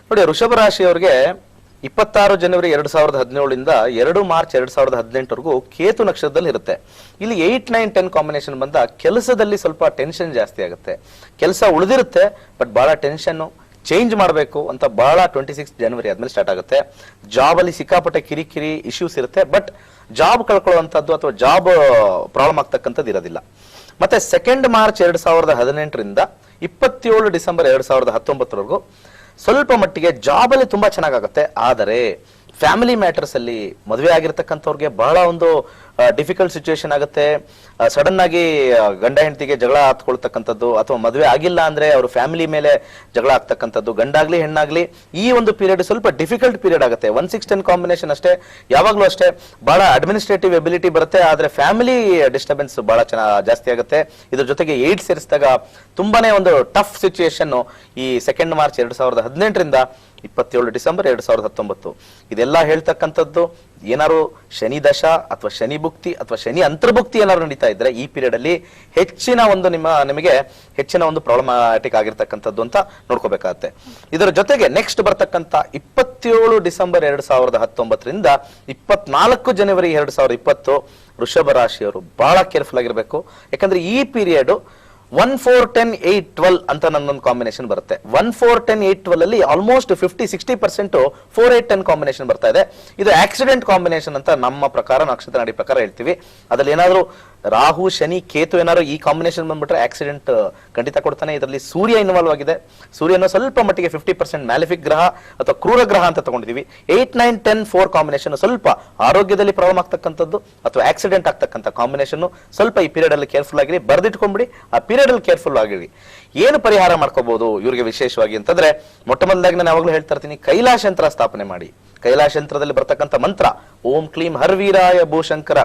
ನೋಡಿ, ವೃಷಭ ರಾಶಿಯವ್ರಿಗೆ 26 ಜನವರಿ 2017 2 ಮಾರ್ಚ್ 2018 ಕೇತು ನಕ್ಷತ್ರದಲ್ಲಿ ಇರುತ್ತೆ. ಇಲ್ಲಿ 8, 9, 10 ಕಾಂಬಿನೇಷನ್ ಬಂದ ಕೆಲಸದಲ್ಲಿ ಸ್ವಲ್ಪ ಟೆನ್ಷನ್ ಜಾಸ್ತಿ ಆಗುತ್ತೆ. ಕೆಲಸ ಉಳಿದಿರುತ್ತೆ, ಬಟ್ ಬಹಳ ಟೆನ್ಷನ್, ಚೇಂಜ್ ಮಾಡಬೇಕು ಅಂತ ಬಹಳ 26 ಜನವರಿ ಆದ್ಮೇಲೆ ಸ್ಟಾರ್ಟ್ ಆಗುತ್ತೆ. ಜಾಬ್ ಅಲ್ಲಿ ಸಿಕ್ಕಾಪಟ್ಟೆ ಕಿರಿಕಿರಿ ಇಶ್ಯೂಸ್ ಇರುತ್ತೆ, ಬಟ್ ಜಾಬ್ ಕಳ್ಕೊಳ್ಳುವಂತದ್ದು ಅಥವಾ ಜಾಬ್ ಪ್ರಾಬ್ಲಮ್ ಆಗ್ತಕ್ಕಂಥದ್ದು ಇರೋದಿಲ್ಲ. ಮತ್ತೆ 2 ಮಾರ್ಚ್ 2018 27 ಡಿಸೆಂಬರ್ 2019 ಸ್ವಲ್ಪ ಮಟ್ಟಿಗೆ ಜಾಬ್ ಅಲ್ಲಿ ತುಂಬಾ ಚೆನ್ನಾಗುತ್ತೆ. ಆದರೆ ಫ್ಯಾಮಿಲಿ ಮ್ಯಾಟರ್ಸ್ ಅಲ್ಲಿ ಮದುವೆ ಆಗಿರ್ತಕ್ಕಂಥವ್ರಿಗೆ ಬಹಳ ಒಂದು ಡಿಫಿಕಲ್ಟ್ ಸಿಚುವೇಶನ್ ಆಗುತ್ತೆ. ಸಡನ್ ಆಗಿ ಗಂಡ ಹೆಂಡತಿಗೆ ಜಗಳ ಹತ್ಕೊಳ್ತಕ್ಕಂಥದ್ದು, ಅಥವಾ ಮದುವೆ ಆಗಿಲ್ಲ ಅಂದ್ರೆ ಅವ್ರ ಫ್ಯಾಮಿಲಿ ಮೇಲೆ ಜಗಳ ಆಗ್ತಕ್ಕಂಥದ್ದು, ಗಂಡಾಗ್ಲಿ ಹೆಣ್ಣಾಗ್ಲಿ. ಈ ಒಂದು ಪೀರಿಯಡ್ ಸ್ವಲ್ಪ ಡಿಫಿಕಲ್ಟ್ ಪೀರಿಯಡ್ ಆಗುತ್ತೆ. 1-6-10 ಕಾಂಬಿನೇಷನ್ ಅಷ್ಟೇ, ಯಾವಾಗ್ಲೂ ಅಷ್ಟೇ ಬಹಳ ಅಡ್ಮಿನಿಸ್ಟ್ರೇಟಿವ್ ಎಬಿಲಿಟಿ ಬರುತ್ತೆ, ಆದ್ರೆ ಫ್ಯಾಮಿಲಿ ಡಿಸ್ಟರ್ಬೆನ್ಸ್ ಬಹಳ ಜಾಸ್ತಿ ಆಗುತ್ತೆ. ಇದ್ರ ಜೊತೆಗೆ 8 ಸೇರಿಸಿದಾಗ ತುಂಬಾನೇ ಒಂದು ಟಫ್ ಸಿಚುಯೇಷನ್ ಈ 2 ಮಾರ್ಚ್ 2018 27 ಡಿಸೆಂಬರ್ 2019. ಇದೆಲ್ಲ ಹೇಳ್ತಕ್ಕಂಥದ್ದು ಏನಾರು ಶನಿ ದಶ ಅಥವಾ ಶನಿ ಭುಕ್ತಿ ಅಥವಾ ಶನಿ ಅಂತರ್ಭುಕ್ತಿ ಏನಾದ್ರು ನಡೀತಾ ಇದ್ರೆ ಈ ಪೀರಿಯಡ್ ಅಲ್ಲಿ ಹೆಚ್ಚಿನ ಒಂದು ನಿಮಗೆ ಹೆಚ್ಚಿನ ಒಂದು ಪ್ರಾಬ್ಲಮ್ಯಾಟಿಕ್ ಆಗಿರ್ತಕ್ಕಂಥದ್ದು ಅಂತ ನೋಡ್ಕೋಬೇಕಾಗತ್ತೆ. ಇದರ ಜೊತೆಗೆ ನೆಕ್ಸ್ಟ್ ಬರ್ತಕ್ಕಂಥ 27 ಡಿಸೆಂಬರ್ 2019 24 ಜನವರಿ 2020 ವೃಷಭ ರಾಶಿಯವರು ಬಹಳ ಕೇರ್ಫುಲ್ ಆಗಿರ್ಬೇಕು. ಯಾಕಂದ್ರೆ ಈ ಪೀರಿಯಡ್ 1-4-10-8-12 ಅಂತ ನನ್ನೊಂದು ಕಾಂಬಿನೇಷನ್ ಬರುತ್ತೆ. 1-4-10-8-12 ಅಲ್ಲಿ ಆಲ್ಮೋಸ್ಟ್ 50-60% 4-8-10 ಕಾಂಬಿನೇಷನ್ ಬರ್ತಾ ಇದೆ. ಇದು ಆಕ್ಸಿಡೆಂಟ್ ಕಾಂಬಿನೇಷನ್ ಅಂತ ನಮ್ಮ ಪ್ರಕಾರ, ನಕ್ಷತ್ರ ನಾಡಿ ಪ್ರಕಾರ ಹೇಳ್ತೀವಿ. ಅದ್ರಲ್ಲಿ ಏನಾದ್ರು ರಾಹು ಶನಿ ಕೇತು ಏನಾದ್ರು ಈ ಕಾಂಬಿನೇಷನ್ ಬಂದ್ಬಿಟ್ರೆ ಆಕ್ಸಿಡೆಂಟ್ ಖಂಡಿತ ಕೊಡ್ತಾನೆ. ಇದರಲ್ಲಿ ಸೂರ್ಯ ಇನ್ವಾಲ್ವ್ ಆಗಿದೆ. ಸೂರ್ಯನ ಸ್ವಲ್ಪ ಮಟ್ಟಿಗೆ 50% ಮ್ಯಾಲಿಫಿಕ್ ಗ್ರಹ ಅಥವಾ ಕ್ರೂರ ಗ್ರಹ ಅಂತ ತಗೊಂಡಿದೀವಿ. 8-9-10-4 ಕಾಂಬಿನೇಷನ್ ಸ್ವಲ್ಪ ಆರೋಗ್ಯದಲ್ಲಿ ಪ್ರಾಬ್ಲಮ್ ಆಗ್ತಕ್ಕಂಥದ್ದು ಅಥವಾ ಆಕ್ಸಿಡೆಂಟ್ ಆಗ್ತಕ್ಕಂಥ ಕಾಂಬಿನೇಷನ್. ಸ್ವಲ್ಪ ಈ ಪೀರಿಯಡ್ ಅಲ್ಲಿ ಕೇರ್ಫುಲ್ ಆಗಿರಿ, ಬರ್ದಿಟ್ಕೊಂಡ್ಬಿಡಿ. ಆ ಪೀರಿಯಡ್ ಅಲ್ಲಿ ಕೇರ್ಫುಲ್ ಆಗಿರಿ. ಏನು ಪರಿಹಾರ ಮಾಡ್ಕೋಬಹುದು ಇವ್ರಿಗೆ ವಿಶೇಷವಾಗಿ ಅಂತಂದ್ರೆ, ಮೊಟ್ಟ ಮೊದಲಾಗಿ ನಾನು ಯಾವಾಗಲೂ ಹೇಳ್ತಾ ಇರ್ತೀನಿ, ಕೈಲಾಶಂತ್ರ ಸ್ಥಾಪನೆ ಮಾಡಿ. ಕೈಲಾಶಂತ್ರದಲ್ಲಿ ಬರ್ತಕ್ಕಂಥ ಮಂತ್ರ ಓಂ ಕ್ಲೀಂ ಹರ್ವೀರಾಯ ಭೂಶಂಕರ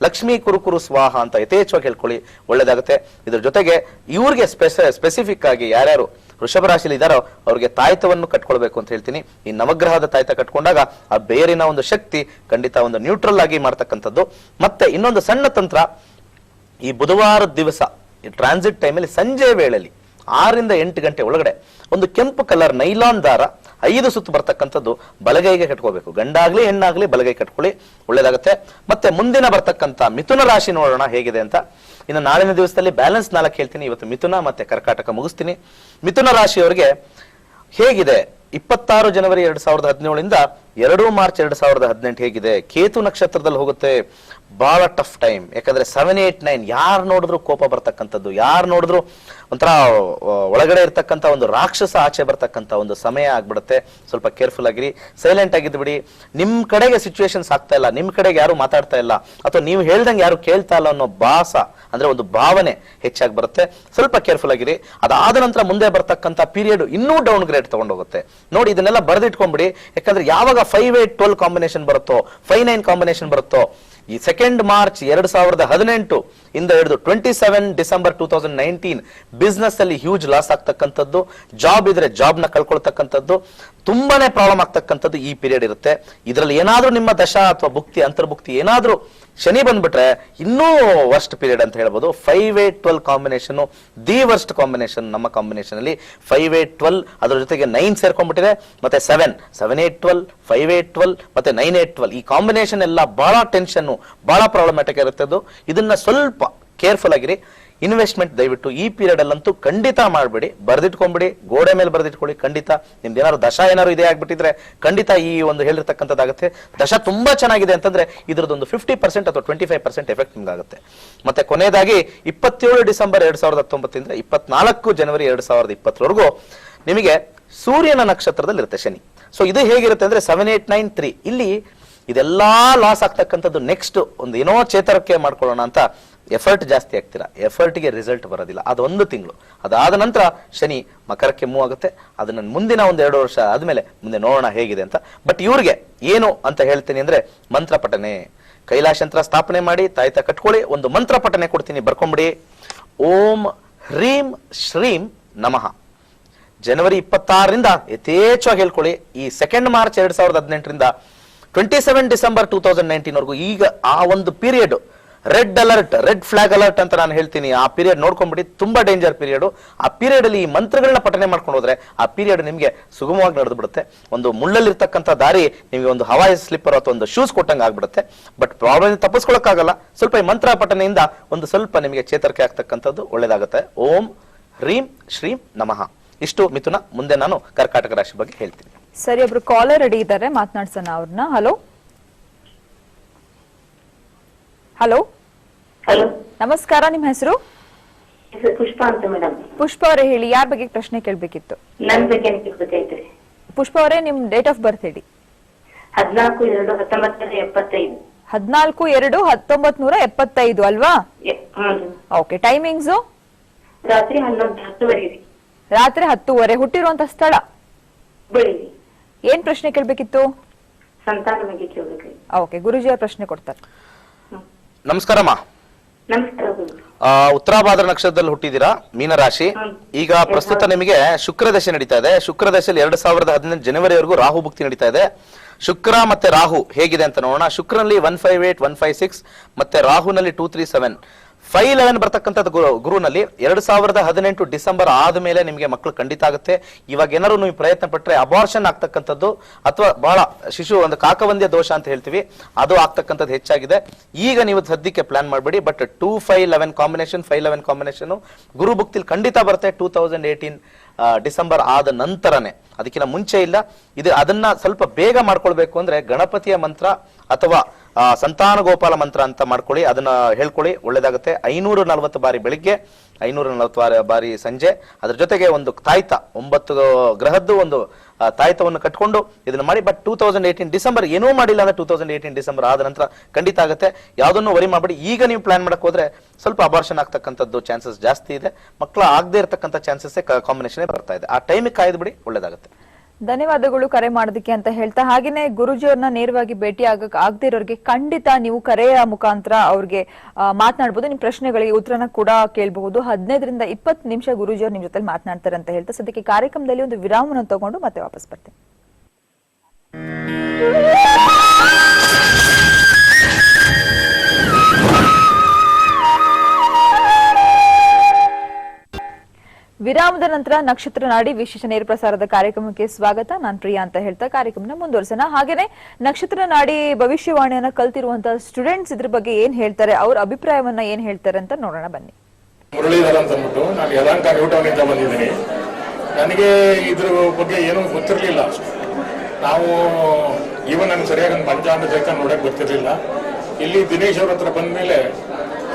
ಲಕ್ಷ್ಮೀ ಕುರುಕುರು ಸ್ವಾಹ ಅಂತ ಯಥೇಚ್ಛವಾಗಿ ಹೇಳ್ಕೊಳ್ಳಿ, ಒಳ್ಳೇದಾಗುತ್ತೆ. ಇದ್ರ ಜೊತೆಗೆ ಇವ್ರಿಗೆ ಸ್ಪೆಸಿಫಿಕ್ ಆಗಿ ಯಾರ್ಯಾರು ವೃಷಭ ರಾಶಿಲಿ ಇದಾರೋ ಅವ್ರಿಗೆ ತಾಯ್ತವನ್ನು ಕಟ್ಕೊಳ್ಬೇಕು ಅಂತ ಹೇಳ್ತೀನಿ. ಈ ನವಗ್ರಹದ ತಾಯ್ತ ಕಟ್ಕೊಂಡಾಗ ಆ ಬೇರಿನ ಒಂದು ಶಕ್ತಿ ಖಂಡಿತ ಒಂದು ನ್ಯೂಟ್ರಲ್ ಆಗಿ ಮಾಡ್ತಕ್ಕಂಥದ್ದು. ಮತ್ತೆ ಇನ್ನೊಂದು ಸಣ್ಣ ತಂತ್ರ, ಈ ಬುಧವಾರದ ದಿವಸ ಈ ಟ್ರಾನ್ಸಿಟ್ ಟೈಮಲ್ಲಿ ಸಂಜೆ ವೇಳೆಯಲ್ಲಿ 6-8 ಗಂಟೆ ಒಳಗಡೆ ಒಂದು ಕೆಂಪು ಕಲರ್ ನೈಲಾನ್ ದಾರ 5 ಸುತ್ತು ಬರ್ತಕ್ಕಂಥದ್ದು ಬಲಗೈಗೆ ಕಟ್ಕೋಬೇಕು. ಗಂಡಾಗ್ಲಿ ಹೆಣ್ಣಾಗ್ಲಿ ಬಲಗೈ ಕಟ್ಕೊಳ್ಳಿ, ಒಳ್ಳೇದಾಗುತ್ತೆ. ಮತ್ತೆ ಮುಂದಿನ ಬರ್ತಕ್ಕಂಥ ಮಿಥುನ ರಾಶಿ ನೋಡೋಣ ಹೇಗಿದೆ ಅಂತ. ಇನ್ನು ನಾಳಿನ ದಿವಸದಲ್ಲಿ ಬ್ಯಾಲೆನ್ಸ್ 4 ಹೇಳ್ತೀನಿ. ಇವತ್ತು ಮಿಥುನ ಮತ್ತೆ ಕರ್ಕಾಟಕ ಮುಗಿಸ್ತೀನಿ. ಮಿಥುನ ರಾಶಿಯವರಿಗೆ ಹೇಗಿದೆ 26 ಜನವರಿ 2017 2 ಮಾರ್ಚ್ 2018 ಹೇಗಿದೆ? ಕೇತು ನಕ್ಷತ್ರದಲ್ಲಿ ಹೋಗುತ್ತೆ. ಬಹಳ ಟಫ್ ಟೈಮ್. ಯಾಕಂದ್ರೆ 7-8-9 ಯಾರು ನೋಡಿದ್ರು ಕೋಪ ಬರ್ತಕ್ಕಂಥದ್ದು, ಯಾರು ನೋಡಿದ್ರು ಒಂಥರ ಒಳಗಡೆ ಇರ್ತಕ್ಕಂಥ ಒಂದು ರಾಕ್ಷಸ ಆಚೆ ಬರ್ತಕ್ಕಂಥ ಒಂದು ಸಮಯ ಆಗ್ಬಿಡುತ್ತೆ. ಸ್ವಲ್ಪ ಕೇರ್ಫುಲ್ ಆಗಿರಿ, ಸೈಲೆಂಟ್ ಆಗಿದ್ದು ಬಿಡಿ. ನಿಮ್ ಕಡೆಗೆ ಸಿಚುವೇಶನ್ಸ್ ಆಗ್ತಾ ಇಲ್ಲ, ನಿಮ್ ಕಡೆಗೆ ಯಾರು ಮಾತಾಡ್ತಾ ಇಲ್ಲ, ಅಥವಾ ನೀವು ಹೇಳ್ದಂಗೆ ಯಾರು ಕೇಳ್ತಾ ಇಲ್ಲ ಅನ್ನೋ ಅಂದ್ರೆ ಒಂದು ಭಾವನೆ ಹೆಚ್ಚಾಗಿ ಬರುತ್ತೆ. ಸ್ವಲ್ಪ ಕೇರ್ಫುಲ್ ಆಗಿರಿ. ಅದಾದ ನಂತರ ಮುಂದೆ ಬರ್ತಕ್ಕಂಥ ಪೀರಿಯಡ್ ಇನ್ನೂ ಡೌನ್ ಗ್ರೇಡ್ ತಗೊಂಡೋಗುತ್ತೆ. ನೋಡಿ, ಇದನ್ನೆಲ್ಲ ಬರೆದಿಟ್ಕೊಂಡ್ಬಿಡಿ. ಯಾಕಂದ್ರೆ ಯಾವಾಗ 5-8-12 ಕಾಂಬಿನೇಷನ್ ಬರುತ್ತೋ, 5-9 ಕಾಂಬಿನೇಷನ್ ಬರುತ್ತೋ, ಈ 2 ಮಾರ್ಚ್ 2018 ಇಂದ ಹಿಡಿದು 27 ಡಿಸೆಂಬರ್ 2019 ಬಿಸ್ನೆಸ್ ಅಲ್ಲಿ ಹ್ಯೂಜ್ ಲಾಸ್ ಆಗ್ತಕ್ಕಂಥದ್ದು, ಜಾಬ್ ಇದ್ರೆ ಜಾಬ್ ನ ಕಳ್ಕೊಳ್ತಕ್ಕಂಥದ್ದು, ತುಂಬಾನೇ ಪ್ರಾಬ್ಲಮ್ ಆಗ್ತಕ್ಕಂಥದ್ದು ಈ ಪೀರಿಯಡ್ ಇರುತ್ತೆ. ಇದರಲ್ಲಿ ಏನಾದ್ರೂ ನಿಮ್ಮ ದಶಾ ಅಥವಾ ಭುಕ್ತಿ ಅಂತರ್ಭುಕ್ತಿ ಏನಾದ್ರೂ ಶನಿ ಬಂದ್ಬಿಟ್ರೆ ಇನ್ನೂ ವರ್ಸ್ಟ್ ಪೀರಿಯಡ್ ಅಂತ ಹೇಳ್ಬೋದು. 5-8-12 ಕಾಂಬಿನೇಷನ್ ದಿ ವರ್ಸ್ಟ್ ಕಾಂಬಿನೇಷನ್. ನಮ್ಮ ಕಾಂಬಿನೇಷನ್ ಅಲ್ಲಿ 5-8-12 ಅದರ ಜೊತೆಗೆ 9 ಸೇರ್ಕೊಂಡ್ಬಿಟ್ಟಿದೆ, ಮತ್ತೆ 7-8-12, 5-8-12 ಮತ್ತೆ 9-8-12 ಈ ಕಾಂಬಿನೇಷನ್ ಎಲ್ಲ ಬಹಳ ಟೆನ್ಷನ್, ಬಹಳ ಪ್ರಾಬ್ಲಮ್ಯಾಟಿಕ್ ಇರುತ್ತೆ. ಇದನ್ನ ಸ್ವಲ್ಪ ಕೇರ್ಫುಲ್ ಆಗಿರಿ. ಇನ್ವೆಸ್ಟ್ಮೆಂಟ್ ದಯವಿಟ್ಟು ಈ ಪೀರಿಯಡ್ ಅಲ್ಲಂತೂ ಖಂಡಿತ ಮಾಡಬೇಡಿ. ಬರೆದಿಟ್ಕೊಂಡ್ಬಿಡಿ, ಗೋಡೆ ಮೇಲೆ ಬರೆದಿಟ್ಕೊಳ್ಳಿ. ಖಂಡಿತ ನಿಮ್ದು ಏನಾದ್ರು ದಶಾ ಏನಾದ್ರು ಇದೆ ಆಗ್ಬಿಟ್ಟಿದ್ರೆ ಖಂಡಿತ ಈ ಒಂದು ಹೇಳಿರ್ತಕ್ಕಂಥದ್ದಾಗುತ್ತೆ. ದಶಾ ತುಂಬಾ ಚೆನ್ನಾಗಿದೆ ಅಂತಂದ್ರೆ ಇದ್ರದ್ದೊಂದು 50% ಅಥವಾ 25% ಎಫೆಕ್ಟ್ ನಿಮ್ಗಾಗುತ್ತೆ. ಮತ್ತೆ ಕೊನೆಯದಾಗಿ 27 ಡಿಸೆಂಬರ್ 2019 ಇಂದ 24 ಜನವರಿ 2020 ನಿಮಗೆ ಸೂರ್ಯನ ನಕ್ಷತ್ರದಲ್ಲಿ ಇರುತ್ತೆ ಶನಿ. ಸೊ ಇದು ಹೇಗಿರುತ್ತೆ ಅಂದ್ರೆ 7-8-9-3 ಇಲ್ಲಿ ಇದೆಲ್ಲಾ ಲಾಸ್ ಆಗ್ತಕ್ಕಂಥದ್ದು. ನೆಕ್ಸ್ಟ್ ಒಂದು ಏನೋ ಚೇತರಿಕೆ ಮಾಡ್ಕೊಳ್ಳೋಣ ಅಂತ ಎಫರ್ಟ್ ಜಾಸ್ತಿ ಆಗ್ತೀರಾ, ಎಫರ್ಟ್ಗೆ ರಿಸಲ್ಟ್ ಬರೋದಿಲ್ಲ. ಅದೊಂದು ತಿಂಗಳು. ಅದಾದ ನಂತರ ಶನಿ ಮಕರಕ್ಕೆ ಮೂವ್ ಆಗುತ್ತೆ. ಅದನ್ನ ಮುಂದಿನ ಒಂದು 2 ವರ್ಷ ಆದ್ಮೇಲೆ ಮುಂದೆ ನೋಡೋಣ ಹೇಗಿದೆ ಅಂತ. ಬಟ್ ಇವ್ರಿಗೆ ಏನು ಅಂತ ಹೇಳ್ತೀನಿ ಅಂದ್ರೆ ಮಂತ್ರ ಪಠನೆ, ಕೈಲಾಶಂತ್ರ ಸ್ಥಾಪನೆ ಮಾಡಿ ತಾಯ್ತ ಕಟ್ಕೊಳ್ಳಿ. ಒಂದು ಮಂತ್ರ ಪಠನೆ ಕೊಡ್ತೀನಿ, ಬರ್ಕೊಂಬಿಡಿ. ಓಂ ಹ್ರೀಂ ಶ್ರೀಂ ನಮಃ. ಜನವರಿ 26ರಿಂದ ಯಥೇಚ್ಛವಾಗಿ ಹೇಳ್ಕೊಳ್ಳಿ. ಈ 2 ಮಾರ್ಚ್ 2018 27 ಡಿಸೆಂಬರ್ 2019 ಈಗ ಆ ಒಂದು period red alert, red flag alert ಅಂತ ನಾನು ಹೇಳ್ತೀನಿ. ಆ ಪೀರಿಯಡ್ ನೋಡ್ಕೊಂಡ್ಬಿಡಿ, ತುಂಬಾ ಡೇಂಜರ್ ಪೀರಿಯಡ್. ಆ ಪೀರಿಯಡ್ ಅಲ್ಲಿ ಈ ಮಂತ್ರಗಳನ್ನ ಪಠನೆ ಮಾಡ್ಕೊಂಡು ಹೋದ್ರೆ ಆ ಪೀರಿಯಡ್ ನಿಮ್ಗೆ ಸುಗಮವಾಗಿ ನಡೆದು ಬಿಡುತ್ತೆ. ಒಂದು ಮುಳ್ಳಲ್ಲಿರ್ತಕ್ಕಂಥ ದಾರಿ ನಿಮ್ಗೆ ಒಂದು ಹವಾಯಿ ಸ್ಲಿಪ್ಪರ್ ಅಥವಾ ಒಂದು ಶೂಸ್ ಕೊಟ್ಟಂಗೆ ಆಗ್ಬಿಡುತ್ತೆ. ಬಟ್ ಪ್ರಾಬ್ಲಮ್ ತಪ್ಪಿಸ್ಕೊಳಕ್ಕಾಗಲ್ಲ. ಸ್ವಲ್ಪ ಈ ಮಂತ್ರ ಪಠನೆಯಿಂದ ಒಂದು ಸ್ವಲ್ಪ ನಿಮಗೆ ಚೇತರಿಕೆ ಆಗ್ತಕ್ಕಂಥದ್ದು ಒಳ್ಳೇದಾಗುತ್ತೆ. ಓಂ ಹ್ರೀಂ ಶ್ರೀಂ ನಮಃ. ಇಷ್ಟು ಮಿಥುನ. ಮುಂದೆ ನಾನು ಕರ್ಕಾಟಕ ರಾಶಿ ಬಗ್ಗೆ ಹೇಳ್ತೀನಿ. ಸರಿ, ಒಬ್ರು ಕಾಲರ್ ರೆಡಿ ಇದ್ದಾರೆ, ಮಾತನಾಡ್ಸೋಣ ಅವ್ರನ್ನ. ಹಲೋ ಹಲೋ ಹಲೋ, ನಮಸ್ಕಾರ. ನಿಮ್ಮ ಹೆಸರು? ಪುಷ್ಪ ಅಂತ ಮೇಡಮ್. ಪುಷ್ಪ ಅವರೇ, ಹೇಳಿ, ಯಾರ ಬಗ್ಗೆ ಪ್ರಶ್ನೆ ಕೇಳ್ಬೇಕಿತ್ತು? ನನ್ ಬಗ್ಗೆ ಕೇಳ್ಬೇಕಾಯ್ತು. ಪುಷ್ಪ ಅವರೇ, ನಿಮ್ ಡೇಟ್ ಆಫ್ ಬರ್ತ್ ಹೇಳಿ. 14/2/1975. 14/2/1975 ಅಲ್ವಾ? ಓಕೆ. ಟೈಮಿಂಗ್ಸ್? ರಾತ್ರಿ 11:10 ರಾತ್ರಿ 10:30. ಹುಟ್ಟಿರುವಂತ ಸ್ಥಳ? ಬೆಳಿಗ್ಗೆ. ಏನ್ ಪ್ರಶ್ನೆ ಕೇಳ್ಬೇಕಿತ್ತು? ಸಂತಾನ ಬಗ್ಗೆ ಕೇಳ್ಬೇಕು. ಓಕೆ, ಗುರುಜಿಯ ಪ್ರಶ್ನೆ ಕೊಡ್ತಾರೆ. ನಮಸ್ಕಾರಮ್ಮ. ನಮಸ್ಕಾರ. ಉತ್ತರಾಭಾದ್ರ ನಕ್ಷತ್ರದಲ್ಲಿ ಹುಟ್ಟಿದ್ದೀರಾ, ಮೀನರಾಶಿ. ಈಗ ಪ್ರಸ್ತುತ ನಿಮಗೆ ಶುಕ್ರ ದಶೆ ನಡೀತಾ ಇದೆ. ಶುಕ್ರ ದಶೆಯಲ್ಲಿ 2018 ಜನವರಿವರೆಗೂ ರಾಹು ಭುಕ್ತಿ ನಡೀತಾ ಇದೆ. ಶುಕ್ರ ಮತ್ತೆ ರಾಹು ಹೇಗಿದೆ ಅಂತ ನೋಡೋಣ. ಶುಕ್ರನಲ್ಲಿ 158, 156 ಮತ್ತೆ ರಾಹುನಲ್ಲಿ 237, 511 ಬರ್ತಕ್ಕಂಥದ್ದು ಗುರುನಲ್ಲಿ 2018 ಡಿಸೆಂಬರ್ ಆದ್ಮೇಲೆ ನಿಮಗೆ ಮಕ್ಕಳು ಖಂಡಿತ ಆಗುತ್ತೆ. ಇವಾಗ ಏನಾದ್ರು ನೀವು ಪ್ರಯತ್ನ ಪಟ್ರೆ ಅಬಾರ್ಷನ್ ಆಗ್ತಕ್ಕಂಥದ್ದು ಅಥವಾ ಬಹಳ ಶಿಶು ಒಂದು ಕಾಕವಂದ್ಯ ದೋಷ ಅಂತ ಹೇಳ್ತೀವಿ, ಅದು ಆಗ್ತಕ್ಕಂಥದ್ದು ಹೆಚ್ಚಾಗಿದೆ. ಈಗ ನೀವು ಸದ್ಯಕ್ಕೆ ಪ್ಲಾನ್ ಮಾಡಬೇಡಿ. ಬಟ್ 2-5-11 ಕಾಂಬಿನೇಷನ್, 5-11 ಕಾಂಬಿನೇಷನ್ ಗುರು ಭುಕ್ತಿಲಿ ಖಂಡಿತ ಬರುತ್ತೆ. 2018 ಡಿಸೆಂಬರ್ ಆದ ನಂತರನೇ, ಅದಕ್ಕಿಂತ ಮುಂಚೆ ಇಲ್ಲ. ಅದನ್ನ ಸ್ವಲ್ಪ ಬೇಗ ಮಾಡ್ಕೊಳ್ಬೇಕು ಅಂದ್ರೆ ಗಣಪತಿಯ ಮಂತ್ರ ಅಥವಾ ಸಂತಾನ ಗೋಪಾಲ ಮಂತ್ರ ಅಂತ ಮಾಡ್ಕೊಳ್ಳಿ. ಅದನ್ನ ಹೇಳ್ಕೊಳ್ಳಿ, ಒಳ್ಳೇದಾಗುತ್ತೆ. 540 ಬಾರಿ ಬೆಳಿಗ್ಗೆ, 540 ಬಾರಿ ಸಂಜೆ. ಅದ್ರ ಜೊತೆಗೆ ಒಂದು ತಾಯ್ತ, 9 ಗ್ರಹದ್ದು ಒಂದು ತಾಯ್ತವನ್ನು ಕಟ್ಕೊಂಡು ಇದನ್ನ ಮಾಡಿ. ಬಟ್ 2018 ಡಿಸೆಂಬರ್ ಏನೂ ಮಾಡಿಲ್ಲ ಅಂದ್ರೆ 2018 ಡಿಸೆಂಬರ್ ಆದ ನಂತರ ಖಂಡಿತ ಆಗುತ್ತೆ. ಯಾವ್ದನ್ನು ವರಿ ಮಾಡಬೇಡಿ. ಈಗ ನೀವು ಪ್ಲಾನ್ ಮಾಡಕ್ ಹೋದ್ರೆ ಸ್ವಲ್ಪ ಅಬಾರ್ಷನ್ ಆಗ್ತಕ್ಕಂಥದ್ದು ಚಾನ್ಸಸ್ ಜಾಸ್ತಿ ಇದೆ. ಮಕ್ಕಳು ಆಗದೆ ಇರತಕ್ಕಂಥ ಚಾನ್ಸಸ್ ಕಾಂಬಿನೇಷನ್ ಬರ್ತಾ ಇದೆ. ಆ ಟೈಮಿಗೆ ಕಾಯ್ದು ಬಿಡಿ, ಒಳ್ಳೇದಾಗುತ್ತೆ. ಧನ್ಯವಾದಗಳು ಕರೆ ಮಾಡೋದಕ್ಕೆ ಅಂತ ಹೇಳ್ತಾ, ಹಾಗೇನೆ ಗುರುಜಿಯವ್ರನ್ನ ನೇರವಾಗಿ ಭೇಟಿ ಆಗದೆ ಇರೋರಿಗೆ ಖಂಡಿತ ನೀವು ಕರೆಯ ಮುಖಾಂತರ ಅವ್ರಿಗೆ ಮಾತನಾಡಬಹುದು. ನಿಮ್ ಪ್ರಶ್ನೆಗಳಿಗೆ ಉತ್ತರನ ಕೂಡ ಕೇಳಬಹುದು. 15ರಿಂದ 20 ನಿಮಿಷ ಗುರುಜಿಯವ್ರು ನಿಮ್ ಜೊತೆ ಮಾತನಾಡ್ತಾರೆ ಅಂತ ಹೇಳ್ತಾ ಸದ್ಯಕ್ಕೆ ಕಾರ್ಯಕ್ರಮದಲ್ಲಿ ಒಂದು ವಿರಾಮವನ್ನು ತಗೊಂಡು ಮತ್ತೆ ವಾಪಸ್ ಬರ್ತೀನಿ. ವಿರಾಮದ ನಂತರ ನಕ್ಷತ್ರ ನಾಡಿ ವಿಶೇಷ ನೇರ ಪ್ರಸಾರದ ಕಾರ್ಯಕ್ರಮಕ್ಕೆ ಸ್ವಾಗತ. ನಾನ್ ಪ್ರಿಯಾ ಅಂತ ಹೇಳ್ತಾ ಕಾರ್ಯಕ್ರಮನ ಮುಂದುವರಿಸೋಣ. ಹಾಗೇನೆ ನಕ್ಷತ್ರ ನಾಡಿ ಭವಿಷ್ಯವಾಣಿಯನ್ನ ಕಲ್ತಿರುವಂತಹ ಸ್ಟೂಡೆಂಟ್ಸ್ ಇದ್ರ ಬಗ್ಗೆ ಏನ್ ಹೇಳ್ತಾರೆ, ಅವ್ರ ಅಭಿಪ್ರಾಯವನ್ನ ಏನ್ ಹೇಳ್ತಾರೆ ಅಂತ ನೋಡೋಣ ಬನ್ನಿ. ಮುರಳೀಧರ್ ಅಂತ ಅಂದ್ಬಿಟ್ಟು ನಾನು ಯಲಹಂಕ ನ್ಯೂಟೌನಿಂದ ಬಂದಿದ್ದೀನಿ. ನನಗೆ ಇದ್ರ ಬಗ್ಗೆ ಏನೂ ಗೊತ್ತಿರಲಿಲ್ಲ. ನಾವು ಈವನ್ ನನಗೆ ಸರಿಯಾಗಿ ಒಂದು ಪಂಚಾಂಗ ಜಕ ನೋಡಕ್ ಗೊತ್ತಿರಲಿಲ್ಲ. ಇಲ್ಲಿ ದಿನೇಶ್ ಅವ್ರ ಹತ್ರ ಬಂದ ಮೇಲೆ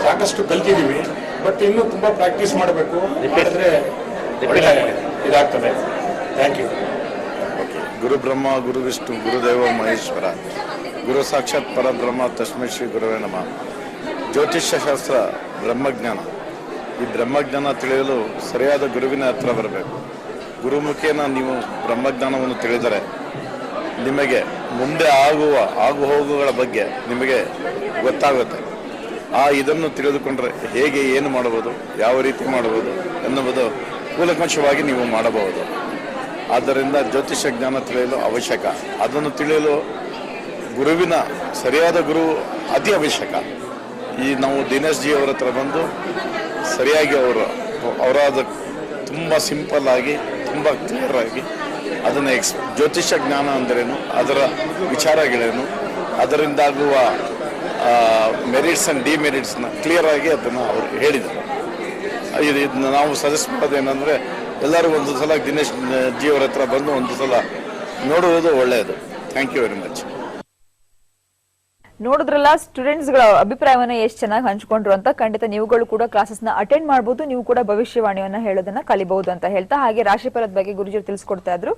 ಸಾಕಷ್ಟು ಕಲ್ತಿದ್ದೀವಿ. ಬಟ್ ಇನ್ನು ತುಂಬಾ ಪ್ರಾಕ್ಟೀಸ್ ಮಾಡಬೇಕು, ಮಾಡಿದ್ರೆ ಒಳ್ಳೆ ಇದಾಗ್ತದೆ. Thank you. ಗುರು ಬ್ರಹ್ಮ ಗುರು ವಿಷ್ಣು ಗುರುದೇವ ಮಹೇಶ್ವರ ಗುರು ಸಾಕ್ಷಾತ್ ಪರಬ್ರಹ್ಮ ತಸ್ಮೈ ಶ್ರೀ ಗುರುವೇ ನಮಃ. ಜ್ಯೋತಿಷ್ಯ ಶಾಸ್ತ್ರ ಬ್ರಹ್ಮಜ್ಞಾನ. ಈ ಬ್ರಹ್ಮಜ್ಞಾನ ತಿಳಿಯಲು ಸರಿಯಾದ ಗುರುವಿನ ಹತ್ರ ಬರಬೇಕು. ಗುರುಮುಖೇನ ನೀವು ಬ್ರಹ್ಮಜ್ಞಾನವನ್ನು ತಿಳಿದರೆ ನಿಮಗೆ ಮುಂದೆ ಆಗು ಹೋಗುಗಳ ಬಗ್ಗೆ ನಿಮಗೆ ಗೊತ್ತಾಗುತ್ತೆ. ಇದನ್ನು ತಿಳಿದುಕೊಂಡ್ರೆ ಹೇಗೆ ಏನು ಮಾಡಬಹುದು, ಯಾವ ರೀತಿ ಮಾಡಬಹುದು ಎನ್ನುವುದು ಕೂಲಂಕಷವಾಗಿ ನೀವು ಮಾಡಬಹುದು. ಆದ್ದರಿಂದ ಜ್ಯೋತಿಷ್ಯ ಜ್ಞಾನ ತಿಳಿಯಲು ಅವಶ್ಯಕ. ಅದನ್ನು ತಿಳಿಯಲು ಗುರುವಿನ ಸರಿಯಾದ ಗುರು ಅತಿ ಅವಶ್ಯಕ. ನಾವು ದಿನೇಶ್ ಜಿ ಅವರ ಹತ್ರ ಬಂದು ಸರಿಯಾಗಿ ಅವರಾದ ತುಂಬ ಸಿಂಪಲ್ ಆಗಿ ತುಂಬ ಕ್ಲಿಯರ್ ಆಗಿ ಅದನ್ನು ಜ್ಯೋತಿಷ್ಯ ಜ್ಞಾನ ಅಂದ್ರೇನು, ಅದರ ವಿಚಾರಗಳೇನು, ಅದರಿಂದಾಗುವ ಮೆರಿಟ್ಸ್ ಆ್ಯಂಡ್ ಡಿಮೆರಿಟ್ಸ್ನ ಕ್ಲಿಯರ್ ಆಗಿ ಅದನ್ನು ಅವರು ಹೇಳಿದರು. ಇದನ್ನು ನಾವು ಸಜೆಸ್ಟ್ ಮಾಡೋದೇನೆಂದರೆ ಎಲ್ಲರೂ ಒಂದು ಸಲ ದಿನೇಶ್ ಜಿ ಅವರ ಹತ್ರ ಬಂದು ಒಂದು ಸಲ ನೋಡುವುದು ಒಳ್ಳೆಯದು. Thank you very much. ನೋಡಿದ್ರಲ್ಲ ಸ್ಟೂಡೆಂಟ್ಸ್ ಗಳ ಅಭಿಪ್ರಾಯವನ್ನ ಎಷ್ಟು ಚೆನ್ನಾಗಿ ಹಂಚ್ಕೊಂಡ್ರು ಅಂತ. ಖಂಡಿತ ನೀವುಗಳು ಕೂಡ ಕ್ಲಾಸಸ್ ನ ಅಟೆಂಡ್ ಮಾಡಬಹುದು, ನೀವು ಕೂಡ ಭವಿಷ್ಯವಾಣಿಯನ್ನ ಹೇಳೋದನ್ನ ಕಲಿಬಹುದು ಅಂತ ಹೇಳ್ತಾ, ಹಾಗೆ ರಾಶಿಫಲದ ಬಗ್ಗೆ ಗುರುಜಿ ತಿಳಿಸ್ಕೊಡ್ತಾ ಇದ್ರು.